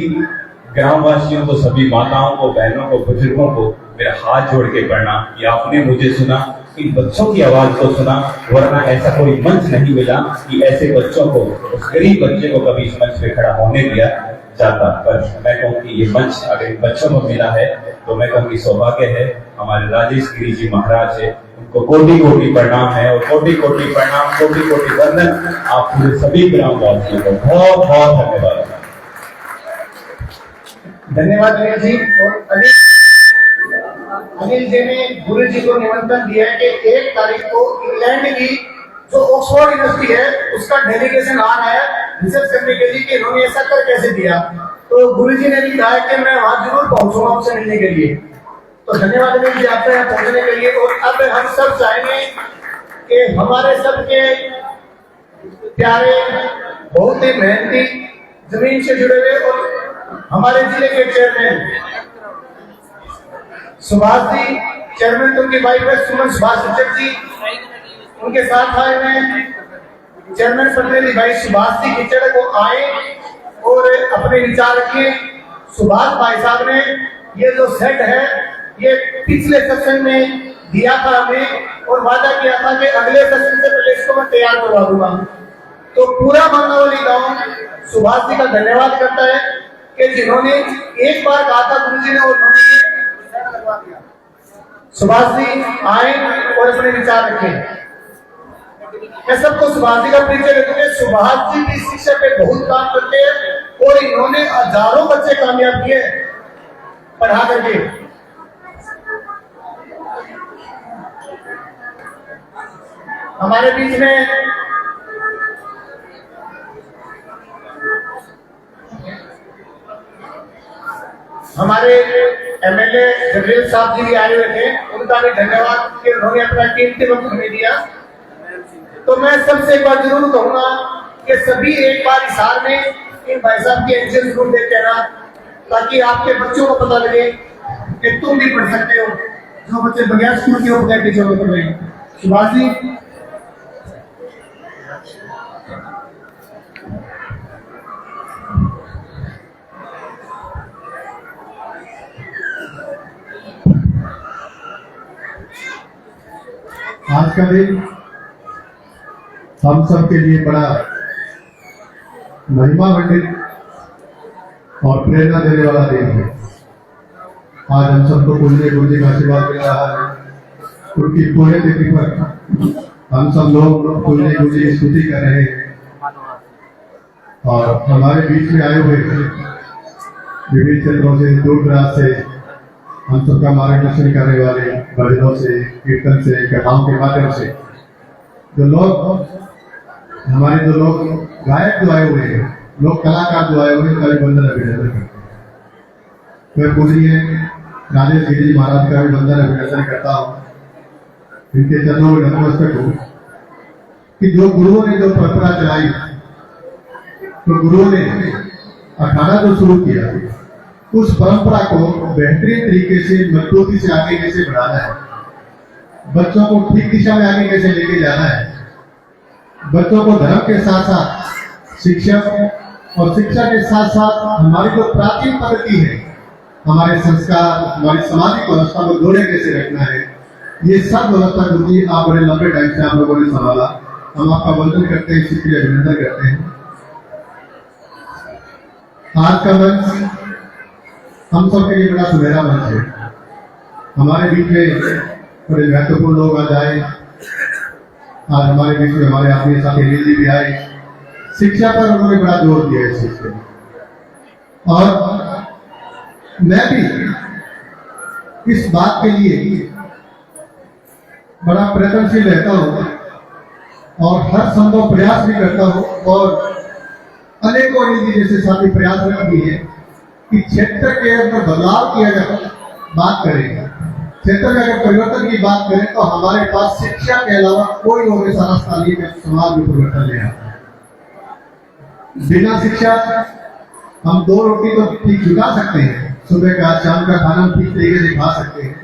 ग्रामवासियों को, सभी माताओं को, बहनों को, बुजुर्गों को मेरा हाथ जोड़ के पढ़ना कि आपने मुझे सुना, इन बच्चों की आवाज को सुना, वरना ऐसा कोई मंच नहीं मिला कि ऐसे बच्चों को, उस गरीब बच्चे को कभी इस मंच पे खड़ा होने दिया जाता। पर मैं कहूँ कि ये मंच अगर इन बच्चों को मिला है तो मैं कहूँ कि सौभाग्य है। हमारे राजेश गिरी जी महाराज है, उनको कोटि कोटि प्रणाम है और कोटि कोटि प्रणाम, कोटि कोटि वंदन आप पूरे सभी ग्रामवासियों को बहुत बहुत धन्यवाद।
धन्यवाद अनिल जी। और अनिल जी ने गुरु जी को निमंत्रण दिया है कि 1 तारीख को इंग्लैंड की जो ऑक्सफोर्ड यूनिवर्सिटी है उसका डेलीगेशन आ रहा है रिसर्च करने के लिए कि इन्होंने ऐसा कर कैसे दिया। तो गुरु जी ने भी कहा कि मैं वहां जरूर पहुंचूंगा उनसे मिलने के लिए। तो धन्यवाद अनिल जी आपका यहाँ पहुंचने के लिए। और अब हम सब चाहेंगे कि हमारे सबके प्यारे, बहुत ही मेहनती, जमीन से जुड़े हुए और हमारे जिले के चेयरमैन सुभाष जी, चेयरमैन तो उनकी वाइफ है सुमन सुभाष जी, उनके साथ आए हैं चेयरमैन प्रतिनिधि भाई सुभाष जी खिचड़ को आए और अपने विचार रखिए। सुभाष भाई साहब ने ये जो सेट है ये पिछले सेशन में दिया था हमें और वादा किया था कि अगले सेशन से पहले इसको मैं तैयार करवा दूंगा। तो पूरा मानवाली गांव सुभाष जी का धन्यवाद करता है कि जिन्होंने एक बार कहा था गुरु जी ने और करवा दिया। सुभाष जी आए और अपने विचार रखें। मैं सबको सुभाष जी का परिचय देते हैं। सुभाष जी भी शिक्षा पे बहुत काम करते हैं और इन्होंने हजारों बच्चे कामयाब किए पढ़ा करके। हमारे बीच में हमारे एमएलए जगदेव साहब जी भी आए हुए थे, उनका भी धन्यवाद कि उन्होंने अपना कीमती वक्त हमें दिया। तो मैं सबसे एक बार जरूर कहूंगा कि सभी एक बार इशार में इन भाई साहब की एनजीओ जरूर देते रहना, ताकि आपके बच्चों को पता लगे कि तुम भी पढ़ सकते हो, जो बच्चे बगैर स्कूल के बगैर टीचर को पढ़ रहे हैं। सुभाष जी
आज का दिन हम सब के लिए बड़ा महिमा मंडित और प्रेरणा देने वाला दिन है। आज हम सबको पूज्य गुरु जी का आशीर्वाद मिल रहा है। उनकी पुण्यतिथि पर हम सब लोग पूज्य गुरु जी की स्तुति कर रहे हैं और हमारे बीच में आए हुए विभिन्न क्षेत्रों से, दूर दराज से हम सबका मार्गदर्शन करने वाले भजनों से, कीर्तन से, कथाओं के माध्यम से जो लोग हमारे जो लोग गायक जो आए हुए हैं, लोग कलाकार जो आए हुए हैं, कभी वंदन अभिनंदन करते हैं। मैं पूज्य राजेश गिरी जी महाराज का भी वंदन अभिनंदन करता हूँ। इनके चरणों में नतमस्तक हूँ कि जो गुरुओं ने जो परंपरा चलाई, तो गुरुओं ने अखाड़ा जो शुरू किया, उस परंपरा को बेहतरीन तरीके से, मजबूती से आगे कैसे बढ़ाना है, बच्चों को ठीक दिशा में आगे कैसे लेके जाना है, बच्चों को धर्म के साथ साथ शिक्षा और शिक्षा के साथ साथ हमारी जो प्राचीन पद्धति है, हमारे संस्कार, हमारी सामाजिक व्यवस्था को जोड़े कैसे रखना है, ये सब व्यवस्था गुरु जी आप बड़े लंबे टाइम से आप लोगों ने संभाला। हम आपका वंदन करते हैं, इसके लिए अभिनंदन करते हैं। आज का मंच हम सब के लिए बड़ा सुनहरा मंच है। हमारे बीच में बड़े महत्वपूर्ण लोग आज आए। आज हमारे बीच में हमारे आत्मीय साथी अनिल जी भी आए। शिक्षा पर उन्होंने बड़ा जोर दिया इस चीज पे, और मैं भी इस बात के लिए बड़ा प्रयत्नशील रहता हूँ और हर संभव प्रयास भी करता हूँ और अनेकों निधि जैसे साथी प्रयासरत भी है कि क्षेत्र के अंदर बदलाव की अगर बात करें, क्षेत्र में अगर परिवर्तन की बात करें तो हमारे पास शिक्षा के अलावा कोई और ऐसा रास्ता नहीं है समाज में परिवर्तन ले आता है। बिना शिक्षा हम 2 रोटी तो ठीक जुटा सकते हैं, सुबह का शाम का खाना ठीक तरीके से खा सकते हैं,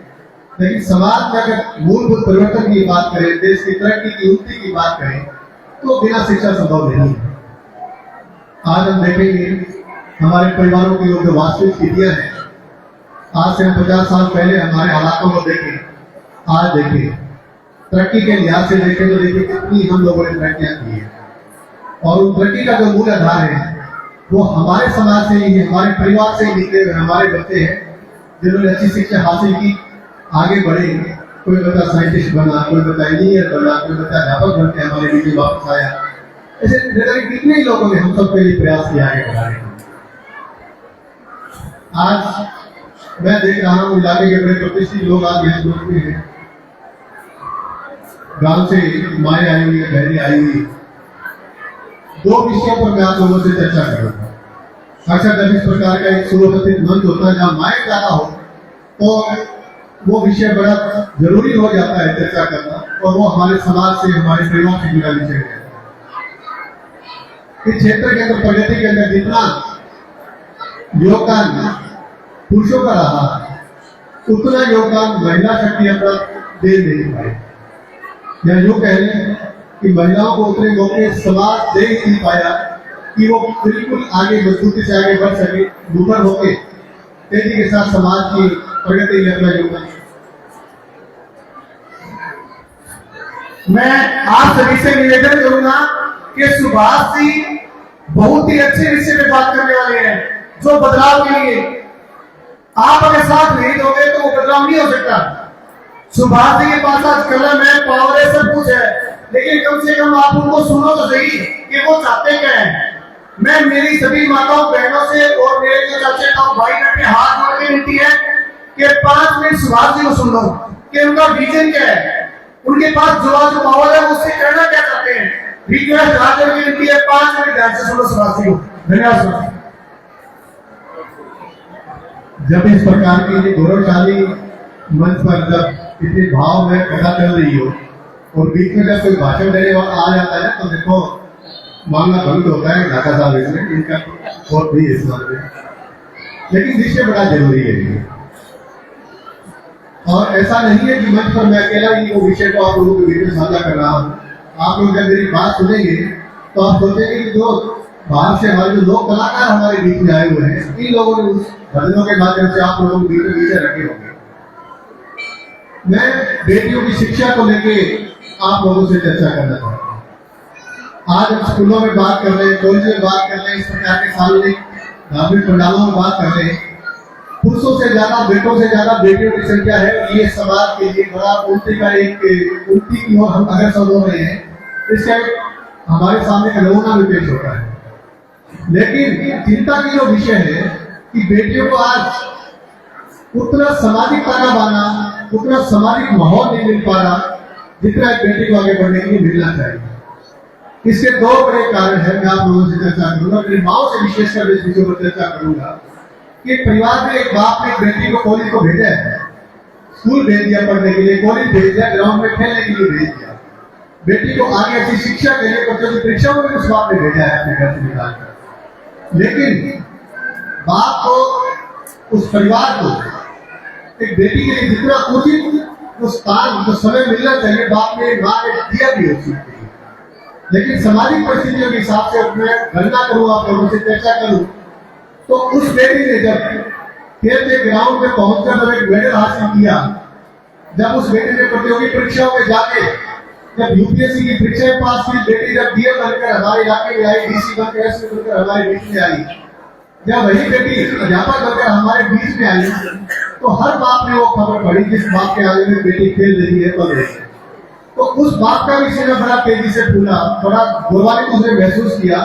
लेकिन समाज में अगर मूलभूत परिवर्तन की बात करें, देश की तरक्की की उन्नति की बात करें तो बिना शिक्षा संभव नहीं है। आज हम देखेंगे हमारे परिवारों की जो वास्तविक स्थितियां हैं, आज से हम 50 साल पहले हमारे हालातों को देखें, आज देखें, तरक्की के लिहाज से देखें तो देखिए कितनी हम लोगों ने तरक्कियां की है और उन तरक्की का जो मूल आधार है वो हमारे समाज से ही, हमारे परिवार से ही निकले हुए हमारे बच्चे हैं जिन्होंने अच्छी शिक्षा हासिल की, आगे बढ़े। कोई बच्चा साइंटिस्ट बना, कोई बच्चा इंजीनियर बना, कोई बच्चा अध्यापक बन के हमारे बीच में वापस आया। ऐसे कितने ही लोगों ने हम सबके लिए प्रयास किया आगे बढ़ाने का। आज मैं देख रहा हूँ इलाके के बड़े प्रतिष्ठित लोग आज यहाँ ग्रुप में हैं, गांव से माएँ आई हुई है, बहनें आई हुई। 2 विषयों पर मैं आप लोगों से चर्चा करूंगा। अक्सर जब इस प्रकार का एक सुव्यवस्थित मंच होता है जहाँ माएँ ज्यादा हो तो वो विषय बड़ा जरूरी हो जाता है चर्चा करना और वो हमारे समाज से, हमारे परिवार से जुड़ा विषय है। इस क्षेत्र के अंदर प्रगति के अंदर जितना योगदान पुरुषों का रहा उतना योगदान महिला शक्ति अपना दे नहीं पाए, या यूं कह लें कि महिलाओं को उतने मौके समाज दे ही नहीं पाया कि वो बिल्कुल आगे मजबूती से आगे बढ़ सके, मुखर होके तेजी के साथ समाज की प्रगति में अपना योगदान।
मैं आप सभी से निवेदन करूंगा कि सुभाष जी बहुत ही अच्छे विषय पे बात करने वाले हैं, जो बदलाव के लिए आप अगर साथ नहीं दोगे तो वो बदलाव नहीं हो सकता। सुभाष जी के पास आज कलम है, पावर है, सब कुछ है, लेकिन कम से कम आप उनको सुनो तो सही कि वो चाहते क्या है। मैं मेरी सभी माताओं बहनों से और मेरे जो चाचे ताऊ भाई बहन हाथ जोड़ के विनती है कि 5 मिनट सुभाष जी को सुन लो कि उनका विजन क्या है, उनके पास जो पावर है उससे करना क्या चाहते हैं। रिक्वेस्ट हाथ जोड़ के विनती है, 5 मिनट ध्यान से सुनो सुभाष जी को। धन्यवाद।
जब इस प्रकार की गौरवशाली मंच पर जब इतने भाव में कथा चल रही हो और बीच में जब कोई भाषण देने वाला आ जाता है तो देखो मामला भंग होता है। ढाका साहब इसमें इनका बहुत भी इस बात में, लेकिन विषय बड़ा जरूरी है और ऐसा नहीं है कि मंच पर मैं अकेला ही वो विषय को आप लोगों के बीच में साझा कर रहा हूँ। आप लोग जब मेरी बात सुनेंगे तो आप सोचेंगे कि जो बाहर से हमारे जो लोग कलाकार हमारे बीच में आए हुए हैं, इन लोगों ने उस भजनों के माध्यम से आप लोगों के बीच में विषय रखे होंगे। मैं बेटियों की शिक्षा को लेके आप लोगों से चर्चा करना चाहता हूँ। आज हम स्कूलों में बात कर रहे हैं, कॉलेज में बात कर रहे हैं, इस प्रकार के सार्वजनिक धार्मिक पंडालों में बात कर रहे हैं। पुरुषों से ज्यादा, बेटों से ज्यादा बेटियों की संख्या है। ये समाज के लिए बड़ा उन्नति का एक उन्नति की ओर हम अग्रसर हो रहे हैं। इसका हमारे सामने का नमूना भी पेश होता है। लेकिन चिंता की जो विषय है कि बेटियों को आज उतना सामाजिक ताना बाना, उतना सामाजिक माहौल नहीं मिल पा रहा जितना एक बेटी को आगे बढ़ने के लिए मिलना चाहिए। इसके 2 बड़े कारण हैं। मैं आप लोगों से चर्चा करूंगा, मेरी माओ से विशेषकर इस विषय पर चर्चा करूंगा कि परिवार में एक बाप ने एक बेटी को कॉलेज को भेजा है, स्कूल भेज दिया पढ़ने के लिए, कॉलेज भेज दिया, ग्राउंड में खेलने के लिए भेज दिया। बेटी को आगे अच्छी शिक्षा के लिए प्रतियोगी परीक्षाओं में उस बाप ने भेजा है अपने घर से निकालकर। लेकिन बाप को, उस परिवार को एक बेटी के लिए जितना उचित उस स्थान, जो समय मिलना चाहिए, बाप ने, माँ ने दिया भी उस चीज के लिए। लेकिन सामाजिक परिस्थितियों के हिसाब से मैं गणना करूँ, आप लोगों से चर्चा करूँ, तो उस बेटी ने जब खेल के ग्राउंड में पहुंचकर जब एक मेडल हासिल किया, जब उस बेटी ने प्रतियोगी परीक्षाओं में जाके जब यूपीएससी की परीक्षाएं पास की, बेटी जब डीएम बनकर हमारे इलाके में आई, डीसी बनकर एसपी बनकर हमारे बीच में आई, जब वही बेटी अध्यापक बनकर हमारे बीच में आई, तो हर बाप ने वो खबर पढ़ी जिस बाप के आगे में बेटी खेल रही है पढ़ रही है। तो उस बात का भी सिर बड़ा तेजी से फूला, बड़ा गौरवान्वित उसने महसूस किया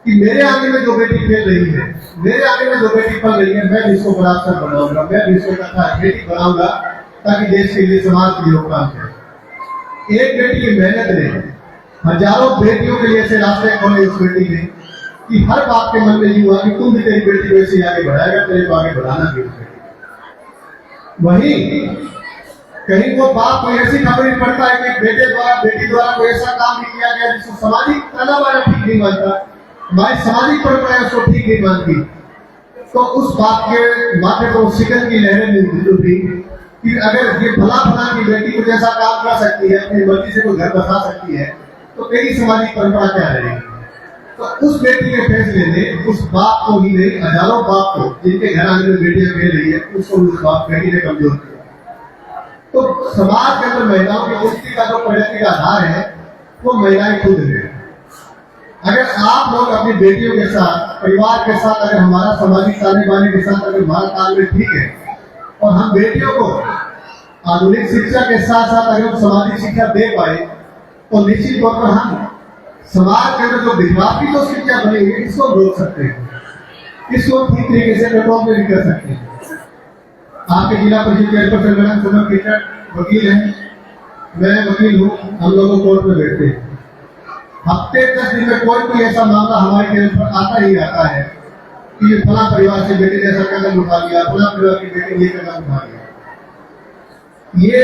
कि मेरे आगे में जो बेटी खेल रही है, मेरे आगे में जो बेटी पल रही है, मैं भी इसको बड़ा अफसर बनाऊंगा, मैं भी इसको एक अच्छा एथलीट बनाऊंगा, ताकि देश के लिए, समाज के लिए योगदान करे। एक बेटी की मेहनत ने हजारों बेटियों के लिए ऐसे रास्ते खोले उस बेटी ने कि हर बाप के मन में ये हुआ कि तुम भी तेरी बेटी को ऐसे आगे बढ़ाएगा, तेरे को आगे बढ़ाना भी उस बेटी। वहीं कहीं वो बाप कोई ऐसी खबर नहीं पड़ता है कि बेटे द्वारा, बेटी द्वारा कोई ऐसा काम नहीं किया गया जिसको सामाजिक ताना बाना ठीक नहीं मानता, हमारी सामाजिक परंपराएं उसको ठीक नहीं मानती, तो उस बाप के माथे को शिकन की लहरें नहीं उठी कि अगर ये भला भला की बेटी कुछ ऐसा काम कर सकती है, अपनी मर्जी से कोई घर बसा सकती है, तो तेरी सामाजिक परंपरा क्या रहेगी। तो उस बेटी के फैसले ने उस बाप को ही नहीं, हजारों बाप को जिनके घर आने में बेटियां खेल रही है, उसको उस बाप बेटी ने कमजोर किया। तो समाज के अंदर महिलाओं की उन्नति का जो प्रगति का आधार है वो महिलाएं खुद है। अगर आप लोग अपनी बेटियों के साथ, परिवार के साथ, अगर हमारा सामाजिक ताने बाने के साथ अगर हमारा तालमेल ठीक है और हम बेटियों को आधुनिक शिक्षा के साथ साथ अगर हम सामाजिक शिक्षा दे पाए, तो निश्चित तौर पर हम समाज के अंदर जो विभाग की जो शिक्षा बनी हुई है इसको रोक सकते हैं, इसको ठीक तरीके से कंट्रोल में भी कर सकते हैं। आपके जिला परिषद चेयरपर्सन मैडम सोनम टीचर वकील हैं, मैं वकील हूँ, हम लोगों कोर्ट में बैठते हैं। हफ्ते 10 दिन में कोई ऐसा मामला हमारे केंद्र पर आता ही आता है कि ये फला परिवार से बेटे ने ऐसा कदम उठा लिया, फला परिवार की बेटे ने ये कदम उठा लिया। ये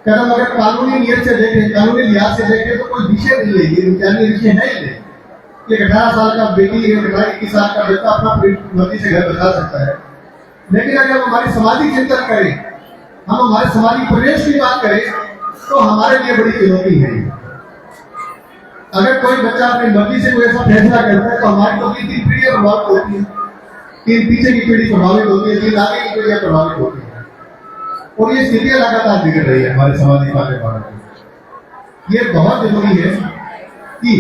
कदम अगर कानूनी नियत से देखें, कानूनी लिहाज से देखें तो कोई विषय नहीं है, ये विचारणीय विषय है ही नहीं। कि 18 साल का बेटी, 18-21 साल का बच्चा अपना मर्जी से घर बसा सकता है, लेकिन अगर हम हमारी सामाजिक चिंतन करें, हम हमारे सामाजिक परिवेश की बात करें, तो हमारे लिए बड़ी चुनौती है। अगर कोई बच्चा अपनी मर्जी से कोई ऐसा फैसला करता है तो हमारी तो 3 पीढ़ियां प्रभावित होती है, 3 पीछे की पीढ़ी प्रभावित होती है, 3 आगे की पीढ़ियां प्रभावित होती है, और ये स्थितियां लगातार बिगड़ रही है हमारे सामाजिक वातावरण में। ये बहुत जरूरी है कि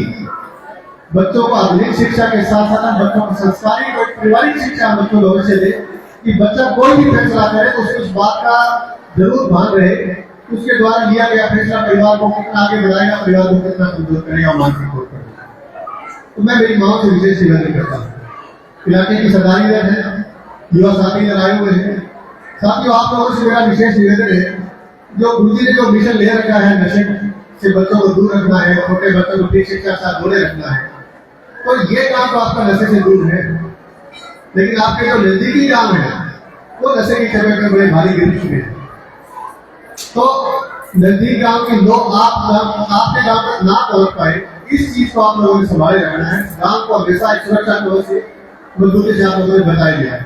बच्चों को आधुनिक शिक्षा के साथ साथ बच्चों को संस्कारी और पारिवारिक शिक्षा बच्चों को अवश्य दे कि बच्चा कोई भी फैसला करे तो उसको इस बात का जरूर भान रहे, उसके द्वारा लिया गया फैसला परिवार को कितना आगे बढ़ाएगा, परिवार को कितना कमजोर करेगा, मानसिक तौर पर। तो मैं मेरी माँ से विशेष निवेदन करता हूँ, इलाके की सरदारी दर है, युवा साथी दर आए हुए हैं, साथियों आप लोगों से मेरा विशेष निवेदन है, जो गुरुजी ने जो मिशन ले रखा है नशे से बच्चों को दूर रखना है, छोटे बच्चों को ठीक शिक्षा के साथ जोड़े रखना है, तो ये काम तो आपका नशे से दूर है, लेकिन आपके जो नजदीकी गांव है वो नशे की चपेट में बड़े भारी गिर चुके हैं। तो नजदीक गांव के लोग आपके गांव तक ना पहुंच पाए, इस चीज को आप लोगों ने संभाले रखना है। गांव को हमेशा एक सुरक्षा कवच से मजबूती से आप लोगों ने बताया गया है।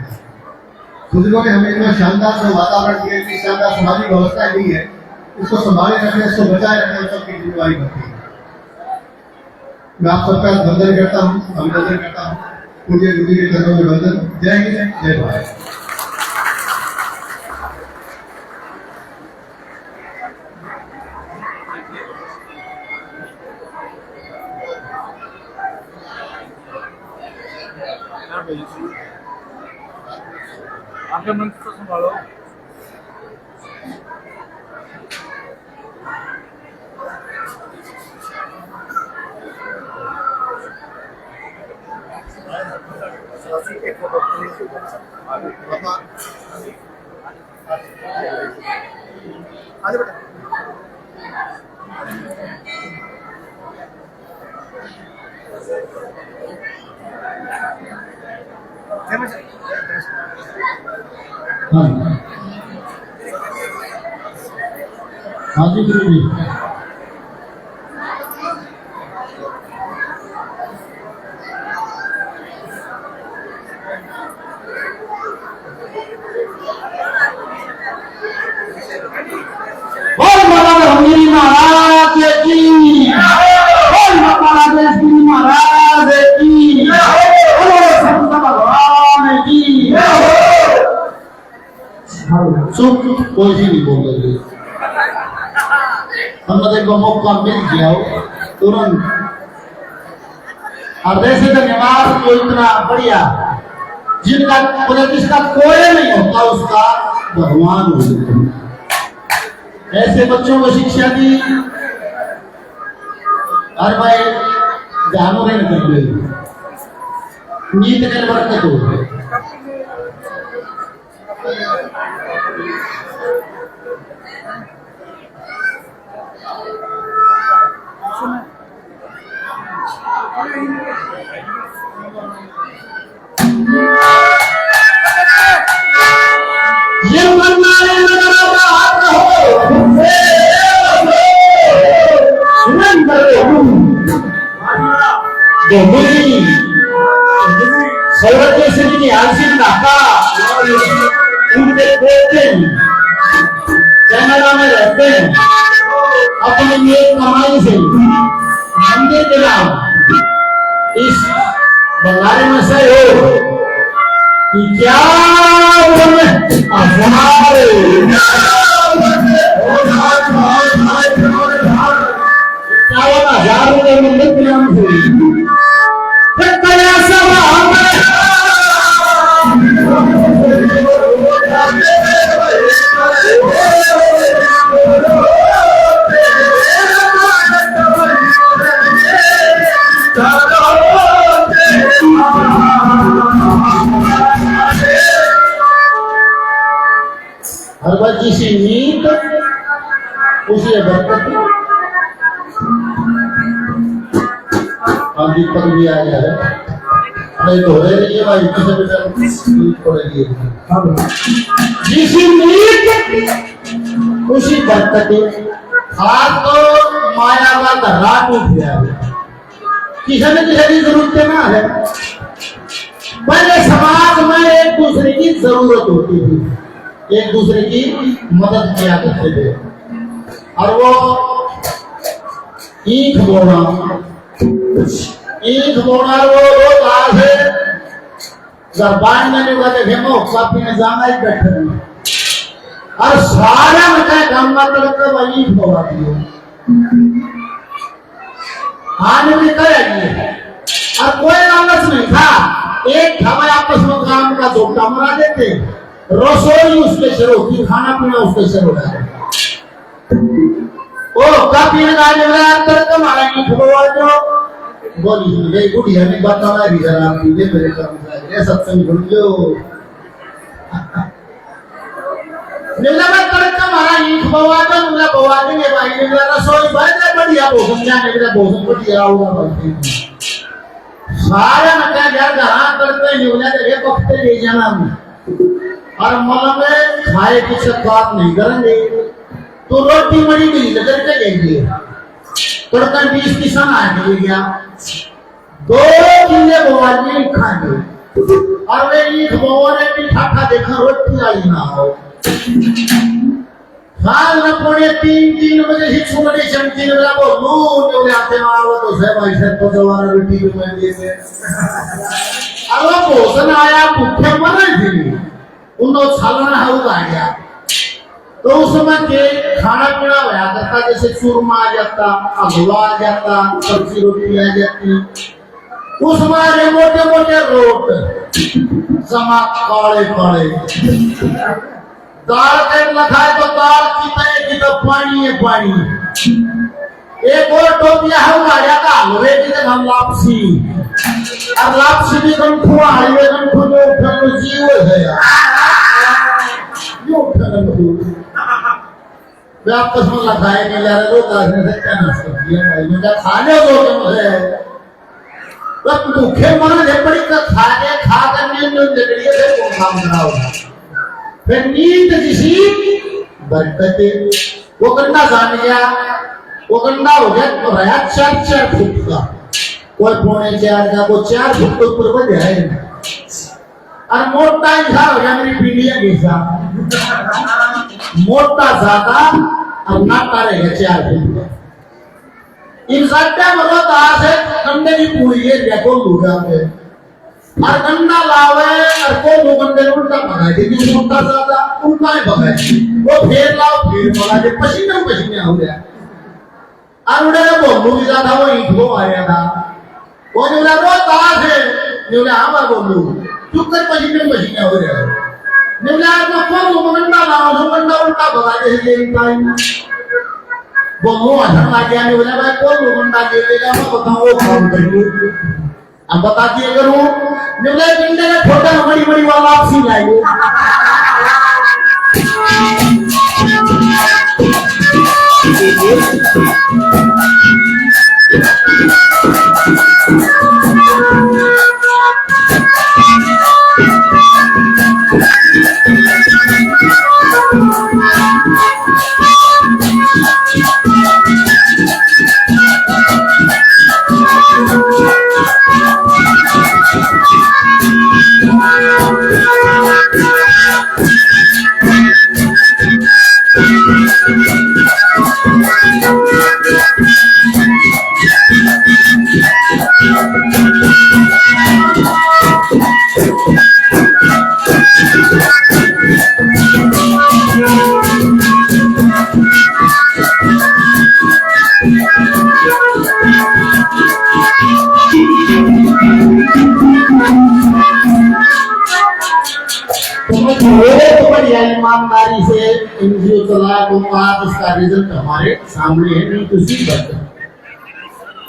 बुजुर्गों ने हमें इतना शानदार जो वातावरण दिया, इतनी शानदार सामाजिक व्यवस्था दी है, इसको संभाले रखना, इसको बचाए रखना सबकी जिम्मेवारी बनती है। मैं आप सबका वंदन करता हूँ, अभिनंदन करता हूँ, पूज्य गुरुजी के चरणों में वंदन। जय हिंद, जय भारत।
आपके मंच को संभालो। आगे बेटा।
हाँ जी गुरु जी।
बोल महाराज हमीरी महाराज की, बोल महाराज गिरी महाराज की, बोलो संत भगवान की। चुप, कोई भी नहीं बोल रहे। हमने को मौका मिल गया तुरंत। और से धन्यवाद जो इतना बढ़िया, जिनका जिसका कोई नहीं होता उसका भगवान हो जाता है। ऐसे बच्चों को शिक्षा दी। और भाई जानवर कर नींद के बरकत हो ये मन्नारे नगर का हाथ हो सौरभ से भी आंशिक नाका उनके पोते कनाडा में रहते हैं अपने लिए कमाई से मंदिर के नाम इस बंगाली में से हो कि क्या ₹51,000 मंदिर के नाम से हर बच्ची सी नींद उसी बरकत दीपक भी आ गया है नहीं तो रहे रहिए भाई किसी जिसी नींद उसी बरकत आज तो माया का धर्रा टूट गया है किसी न किसी की जरूरत ना है पहले समाज में एक दूसरे की जरूरत होती थी एक दूसरे की मदद किया करते थे और वो ईंट बोना वो रोज आज है जबान में नहीं बता देखे मो काफी ने जाना ही बैठे और सारा मतलब काम मतलब वही बोला दियो आने भी करेगी और कोई लालच नहीं था एक हमें आपस में काम का धोखा मरा देते रसोई उसके सिर होती खाना पीना उसके सिर होता है ओ काफी ने कहा मारा ईंट बोला जो बोली सुन गई बुढ़िया ने बताया भी जरा आप पीले मेरे कर्म सत्संग भूल लो मेरा मैं तड़का मारा ईंट बवा तो मेरा बवा देंगे भाई ने मेरा रसोई बहुत बढ़िया भोजन जाने मेरा भोजन बढ़िया होगा भाई सारा नका यार जहां करते हैं बोला तो एक हफ्ते ले जाना और मन में खाए की सब बात नहीं करेंगे तो रोटी मरी गई नजर के लेंगे तड़का 20 किसान आए गया 2 किले बोवाली खाएंगे और वे ईंट बोवाने की ठाठा देखा रोटी आई ना हो साल में 2:45 बजे ही छोड़े चमकी ने बोला वो जो आते मारो तो से भाई से तो जवाना रोटी भी मिल गई अब वो भोजन आया भूखे मरे थे उनको छालना है वो आ गया तो उस समय के खाना पीना होया करता जैसे चूरमा आ जाता हलवा आ जाता सब्जी रोटी आ जाती उस मारे मोटे मोटे रोट जमा काले काले दाल के लखाए तो दाल की तो पानी है पानी एक और टोपिया है वो आ जाता हलवे की तो हम लापसी और लापसी भी गंठू हलवे गंठू जो फिर जीव है यो फिर वे आपस में लगाए के ले रहे लोग आज ने क्या नाश्ता किया भाई ने खाने दो मुझे तब भूखे मरने दे पड़ी का खाने खा कर नींद निकली है वो काम कराओ फिर नींद किसी बरकते वो गंदा जान गया वो गंदा हो गया तो रहा 4 फुट का कोई 4.5 का कोई 4 फुट के ऊपर बढ़ जाए और मोटा ही हो गया मेरी पीढ़ियां जैसा मोटा ज्यादा और नाटा रहेगा 4 फुट का इन सट्टा बोलो तो आज कंडे की पूरी है देखो लूटा पे और गंदा लावे और को मुगंदे उल्टा भगाए क्योंकि मोटा ज्यादा उल्टा ही भगाए वो फेर लाओ फिर भगाए पसीने पसीने हो गया और उड़े बोलू भी ज्यादा वो ईंट वो आया था वो जो वो ताज है जो हमारा बोलू चुप कर पसीने पसीने हो गया निवला को को मुगंदा लाओ मुगंदा उल्टा भगाए जैसे ये टाइम वो मुंह हटन लग गया निवला भाई को मुगंदा ले लेगा मैं बताऊं वो काम करूं अब बता दिए करूं बोले पिंडे का छोटा बड़ी बड़ी वाला आपसी लाएंगे तो बढ़िया ईमानदारी से एनजीओ चला तो आज इसका रिजल्ट हमारे सामने है, नहीं तो सी बच्चा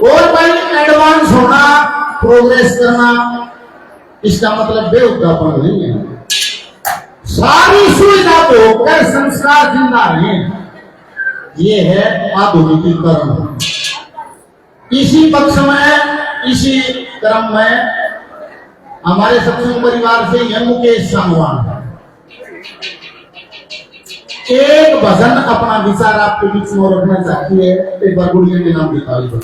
और भाई एडवांस होना प्रोग्रेस करना इसका मतलब बेवकूफपन नहीं है। सारी सुविधा को होकर संस्कार जिंदा रहे, ये है आधुनिकीकरण। इसी पक्ष में इसी क्रम में हमारे सत्संग परिवार से यह मुकेश सांगवान एक भजन अपना विचार आपके बीच में रखना चाहती है। एक बार गुड़िया के नाम दिखा दो।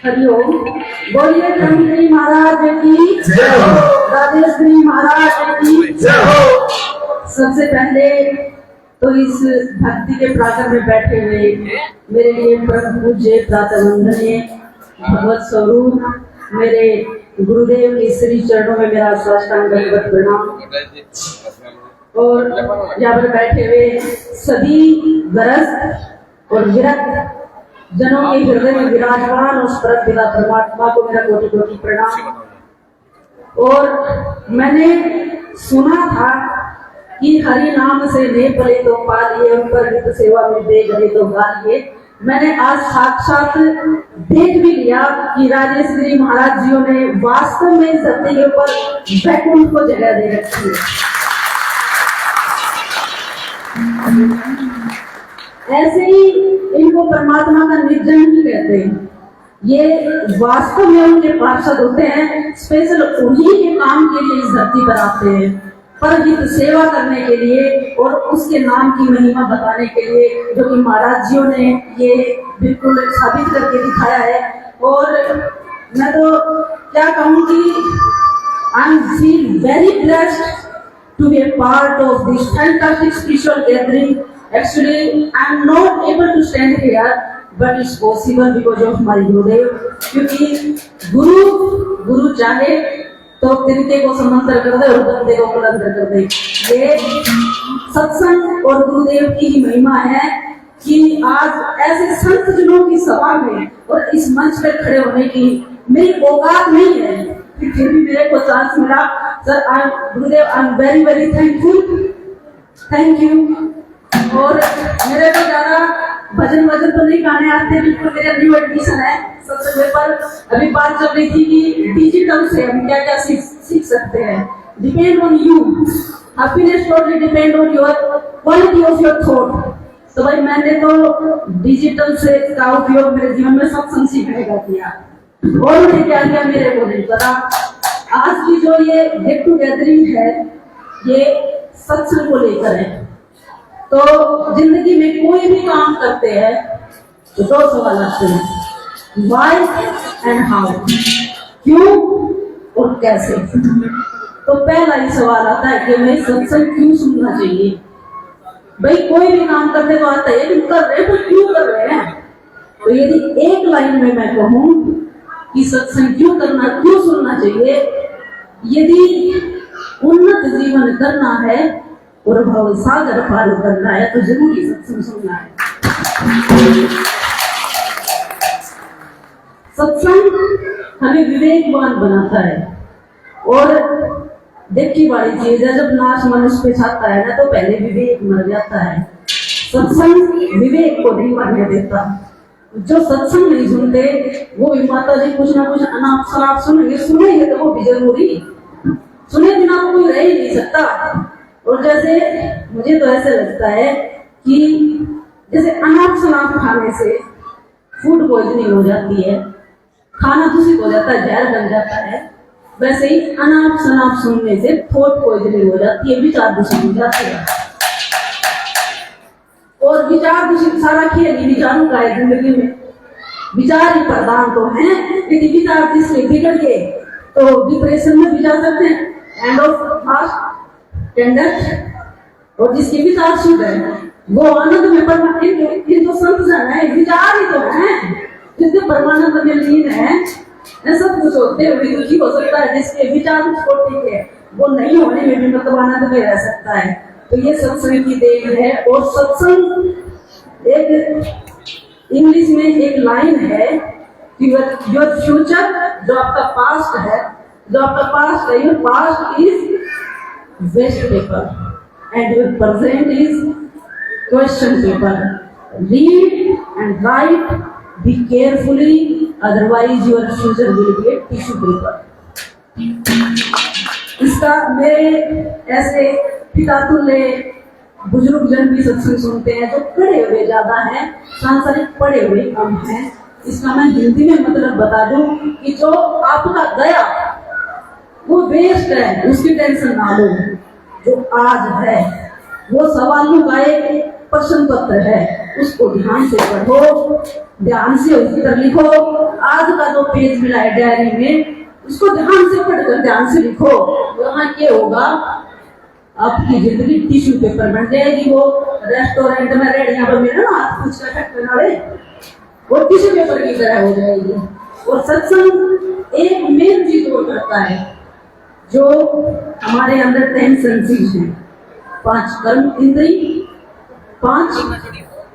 हरिओम। बोलिए ब्रह्मगिरी महाराज की जय हो, राजेश्वरी महाराज की जय हो। सबसे पहले तो इस भक्ति के प्राचर में बैठे हुए मेरे लिए परम पूज्य प्रातः वंदनीय भगवत स्वरूप मेरे गुरुदेव के श्री चरणों में मेरा साष्टांग दंडवत प्रणाम। और यहाँ पर बैठे हुए सभी गरज और विरक्त जनों के हृदय में विराजमान उस परम पिता परमात्मा को मेरा कोटि कोटि प्रणाम। और मैंने सुना था कि हरि नाम से ले पले तो पालिए, ऊपर हित सेवा में दे गए तो गालिए। मैंने आज साक्षात देख भी लिया कि राजेश्वरी महाराज जियों ने वास्तव में इस धरती के ऊपर वैकुंठ को जगह दे रखी है। ऐसे ही इनको परमात्मा का निर्जन ही कहते हैं। ये वास्तव में उनके पार्षद होते हैं, स्पेशल उन्हीं के काम के लिए इस धरती पर आते हैं, परहित सेवा करने के लिए और उसके नाम की महिमा बताने के लिए, जो कि महाराज जियों ने ये बिल्कुल साबित करके दिखाया है। और मैं तो क्या कहूँ कि I feel very blessed to be a part of this fantastic spiritual gathering. Actually, I am not able to stand here, but it's possible because of my Gurudev. क्योंकि गुरु चाहे तो तिनके को समंतर कर दे और गंदे को कलंदर कर दे। ये सत्संग और गुरुदेव की ही महिमा है कि आज ऐसे संत जनों की सभा में और इस मंच पर खड़े होने की मेरी औकात नहीं है, फिर भी मेरे को चांस मिला। Sir, Gurudev, I am very very thankful. Thank you. और मेरे को ज्यादा भजन वजन तो नहीं गाने आते, बिल्कुल मेरा न्यू एडमिशन है सत्संग में। पर अभी बात चल रही थी कि डिजिटल से हम क्या क्या सीख सकते हैं। Depend on you, happiness totally depend on your quality of your thought. तो भाई मैंने तो डिजिटल से का उपयोग मेरे जीवन में सत्संग सीखने का किया, और मैंने क्या किया मेरे को नहीं पता। आज की जो ये गेट टूगेदरिंग है ये सत्संग को लेकर है। तो जिंदगी में कोई भी काम करते हैं तो दो सवाल आते हैं, व्हाई एंड हाउ, क्यों और कैसे। तो पहला ही सवाल आता है कि मैं सत्संग क्यों सुनना चाहिए। भाई कोई भी काम करते तो आता है तुम कर रहे हो तो क्यों कर रहे हैं। तो यदि एक लाइन में मैं कहूं कि सत्संग क्यों करना, क्यों सुनना चाहिए, यदि उन्नत जीवन करना है और भव सागर पार करना है तो जरूरी सत्संग सुनना है। सत्संग हमें विवेकवान बनाता है। और देखी वाली चीज है, जब नाश मनुष्य पे छाता है ना तो पहले विवेक मर जाता है। सत्संग विवेक को नहीं मरने देता। जो सत्संग नहीं सुनते वो भी माता जी कुछ ना कुछ अनाप शनाप सुनेंगे तो वो भी जरूरी, सुने बिना तो कोई रह ही नहीं सकता। और जैसे मुझे तो ऐसे लगता है कि जैसे अनाप शनाप खाने से फूड पॉइजनिंग हो जाती है, खाना दूषित हो जाता है, जहर बन जाता है, वैसे ही अनाप शनाप सुनने से थॉट पॉइजनिंग हो जाती है, विचार दूषित हो जाते हैं। और विचार दूषित सारा खेल ही विचारों का है जिंदगी में। विचार ही प्रधान तो है, लेकिन विचार जिससे बिगड़ गए तो डिप्रेशन में भी जा सकते हैं, एंड ऑफ फास्ट टेंडर। और जिसके विचार शुद्ध है वो आनंद में परमानंद, ये तो संत जन है, विचार ही तो है जिसके परमानंद में लीन है। सब कुछ होते हुए दुखी हो सकता है, जिसके विचार छोटे है वो नहीं होने में भी मतलब आनंद में रह सकता है। तो ये सत्संग की देन है। और सत्संग एक इंग्लिश में एक लाइन है कि योर फ्यूचर, जो आपका पास्ट है, जो आपका पास्ट है, your past is waste paper and your present is question paper. Read and write, be carefully, otherwise your future will be a tissue paper. इसका मेरे ऐसे पिता तुल्य बुजुर्ग जन भी सत्संग सुनते हैं जो पढ़े हुए ज्यादा हैं, सांसारिक पढ़े हुए कम हैं। इसका मैं हिंदी में मतलब बता दूं कि जो आपका गया वो वेस्ट है, उसकी टेंशन ना लो। जो आज है वो सवालों का एक प्रश्न पत्र है, उसको ध्यान से पढ़ो, ध्यान से उत्तर लिखो। आज का जो पेज मिला है डायरी में उसको ध्यान से पढ़कर ध्यान से लिखो। वहां क्या होगा, आपकी जिंदगी टिश्यू पेपर बन जाएगी। वो रेस्टोरेंट में रेडिया पर मिले ना हाथ पूछ कर फेंकने वाले, वो टिश्यू पेपर की तरह हो जाएगी। और सत्संग एक मेन चीज वो करता है जो हमारे अंदर 10 सेंसेस हैं, 5 कर्म इंद्रिय, 5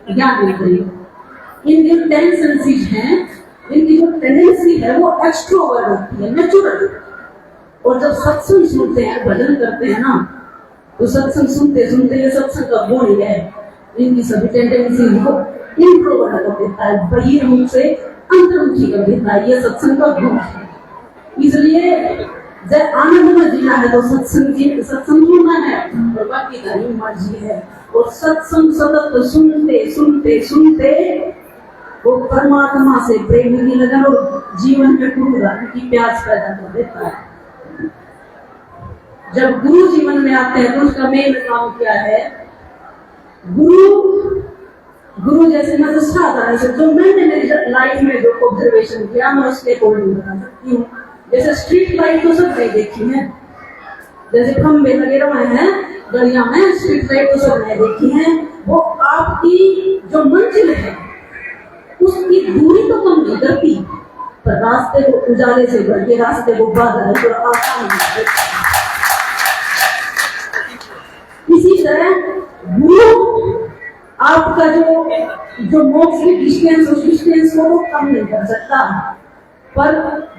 ज्ञान इंद्रिय। इनके 10 सेंसेस हैं, इनकी जो टेंडेंसी है वो एक्सट्रोवर्ट होती है, नेचुरल। और जब सत्संग सुनते हैं, भजन करते हैं ना, तो सत्संग सुनते सुनते ये सत्संग का गुण ही है, इनकी सभी टेंडेंसी को इंट्रोवर्ट कर देता है, बहिर्मुख से अंतर्मुखी कर देता है। ये सत्संग का गुण है। इसलिए जब आनंद में जीना है तो सत्संग सुनना है, और बाकी धर्म मर्जी है। और सत्संग सतत सुनते सुनते सुनते वो परमात्मा से प्रेम की लगन और जीवन में गुरु की प्यास पैदा कर देता है। जब गुरु जीवन में आते हैं तो उसका मेन काम क्या है, गुरु जैसे मैं तो साधारण से जो मैंने मेरी लाइफ में जो ऑब्जर्वेशन किया मैं उसके अकॉर्डिंग बता सकती हूँ। जैसे स्ट्रीट लाइट तो सब नहीं देखी है, जैसे खंबे लगे रहे हैं गलियां में, स्ट्रीट लाइट तो सब नहीं देखी है। वो आपकी जो मंजिल है उसकी दूरी तो कम नहीं करती, पर रास्ते को उजाले से भर के रास्ते को बादल है तो आसान नहीं। इसी तरह गुरु आपका जो मोक्ष की डिस्टेंस, उस डिस्टेंस को तो कम नहीं कर सकता, पर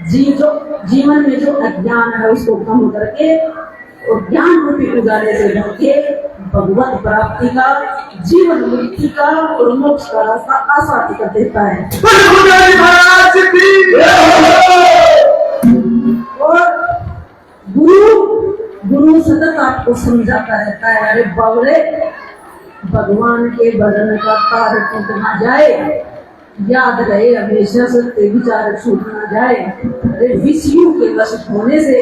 जीवन में जो अज्ञान है उसको कम करके और ज्ञान रूपी उजाले से भर के भगवत प्राप्ति का, जीवन मुक्ति का और मोक्ष का रास्ता आसान कर देता है। और गुरु सतत आपको समझाता रहता है, अरे बावले, भगवान के भजन का तार टूट ना जाए, याद रहे हमेशा सत्य विचार छूट ना जाए। अरे विषयों के वश होने से,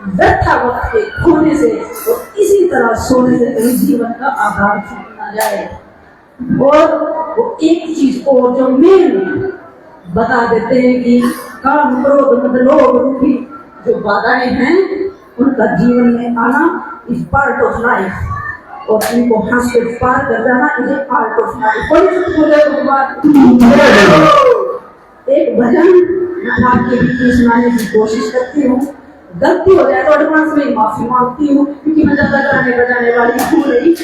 व्यर्थ वक्त के खोने से और इसी तरह सोने से कहीं जीवन का आधार छूट ना जाए। और वो एक चीज और जो मेन बता देते हैं कि काम, क्रोध, मद, लोभ रूपी जो बाधाएं हैं उनका जीवन में आना इज पार्ट ऑफ लाइफ, और इनको हंस के पार कर जाना is a part of life. एक भजन मैं आपके बीच सुनाने की कोशिश करती हूँ, गलती हो जाए तो एडवांस में माफी मांगती हूँ, क्योंकि मैं ज्यादा गाने बजाने वाली हूँ नहीं।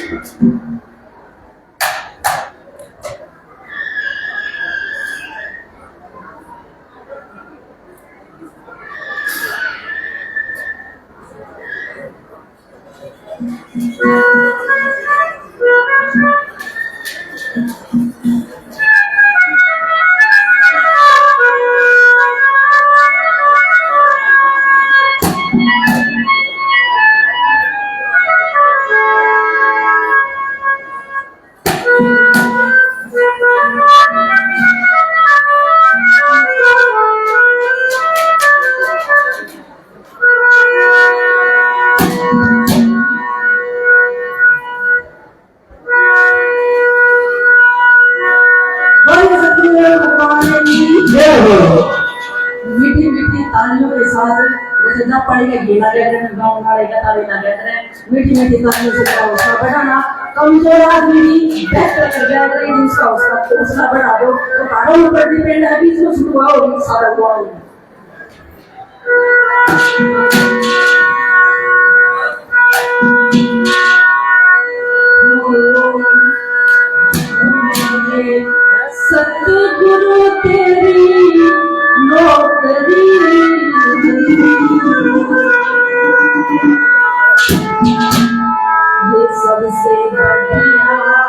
मीठी मीठी तालियों के साथ जैसे जब पढ़ेंगे गीला कहते गाँव नाले का ताली ना कहते हैं, मीठी मीठी तालियों से क्या उसका बढ़ाना, कमजोर आदमी भी बेहतर कर जाएगा लेकिन उसका बढ़ा दो तो कारों पर डिपेंड है, बीच में शुरू हुआ सारा हुआ। सतगुरु तेरी नौकरी ये सबसे बढ़िया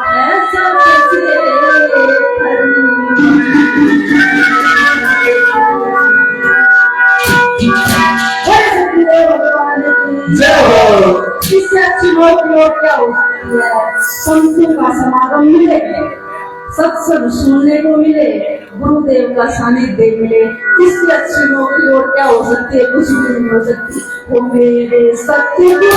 है, सबसे इससे अच्छी नौकरी और क्या हो सकती है। संतों का समागम मिले, सत्संग सुनने को मिले, गुरुदेव का सानिध्य मिले, इससे अच्छी नौकरी और क्या हो सकती है, कुछ भी नहीं हो सकती। वो मेरे सतगुरु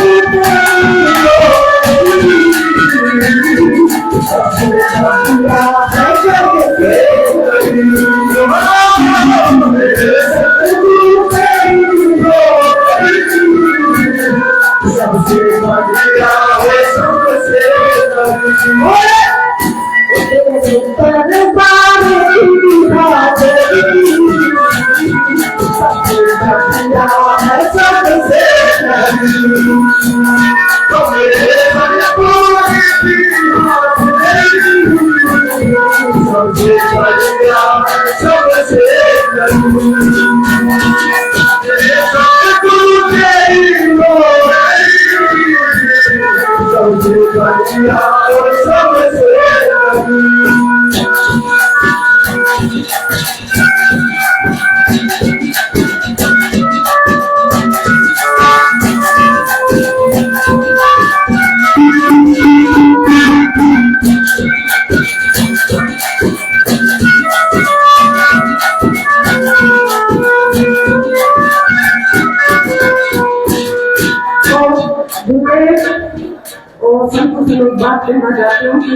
और सबको से लोग बात कहना चाहती हूँ कि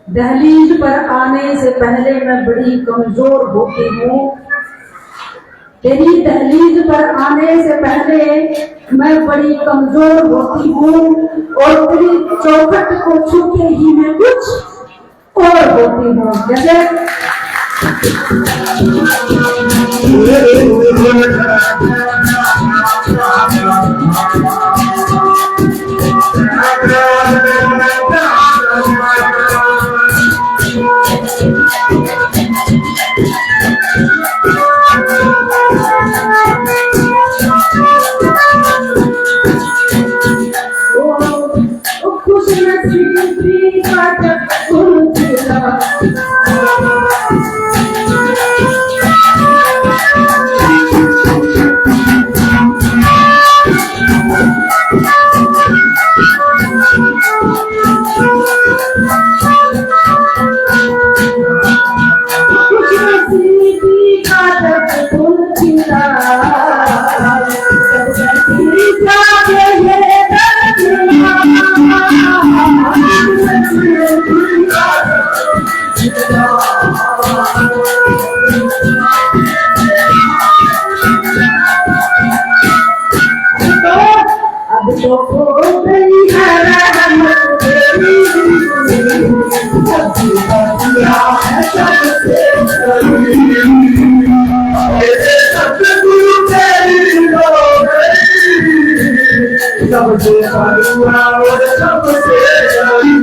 दहलीज पर आने से पहले मैं बड़ी कमजोर होती हूँ, तेरी दहलीज पर आने से पहले मैं बड़ी कमजोर होती हूँ, और तेरी चौखट को छूते ही मैं कुछ और होती हूँ। जैसे तो हो गई है रहमत तेरी, सबसे बढ़िया है सबसे बड़ी, मेरे सतगुरु तेरी हो गई, सबसे बढ़िया और सबसे बड़ी।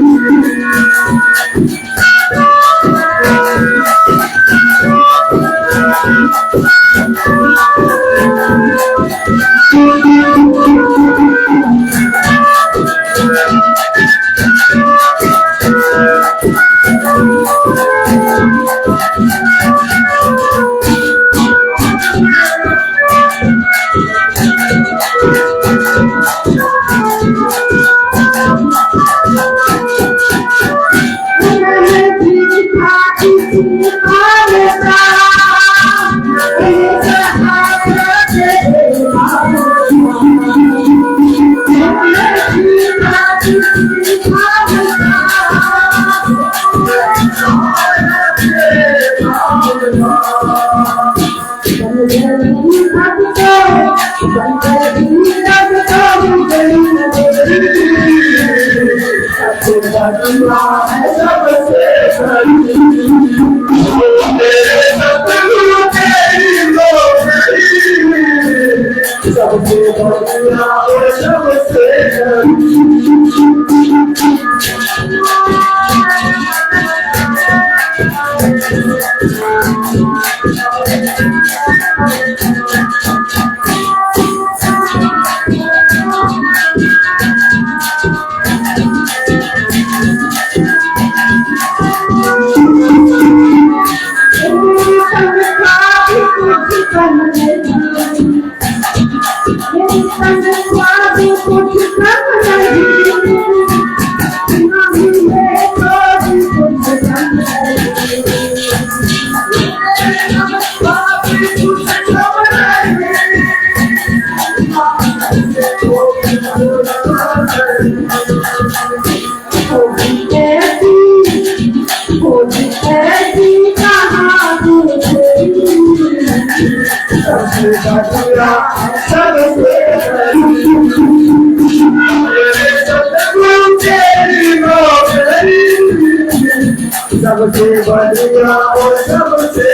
सबसे बढ़िया और सबसे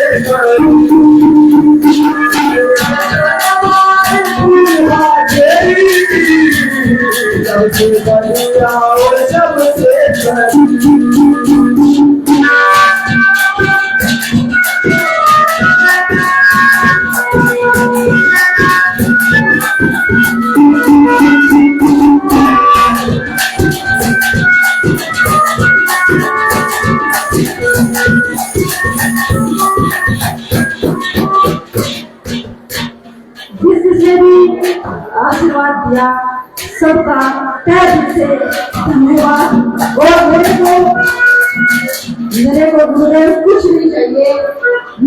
सबसे बढ़िया और सबसे जिसने भी आशीर्वाद दिया सबका तहे दिल से धन्यवाद। और मेरे को गुरुदेव कुछ नहीं चाहिए,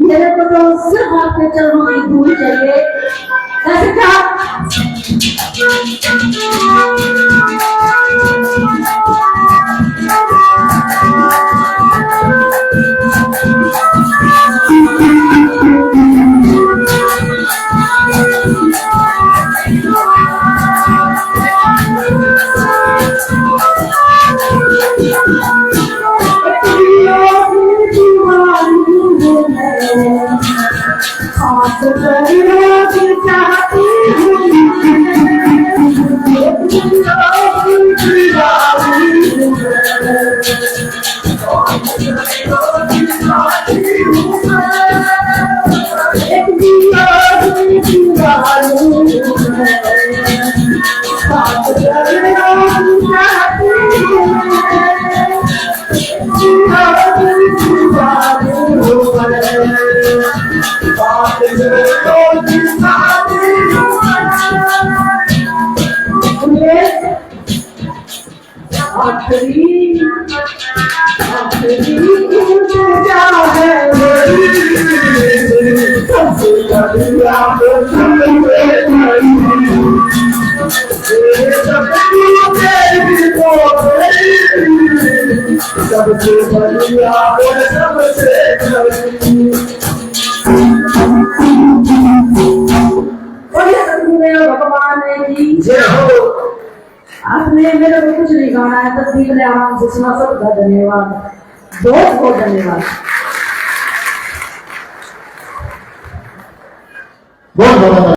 मेरे को तो सिर्फ आपके चरणों की धूल चाहिए। ऐसे क्या सबसे बढ़िया और सबसे भगवान की जय हो। आपने मेरे को कुछ नहीं गाना है, तस्वीर ने आराम से सुना, सबका धन्यवाद, बहुत बहुत धन्यवाद।
बहुत बहुत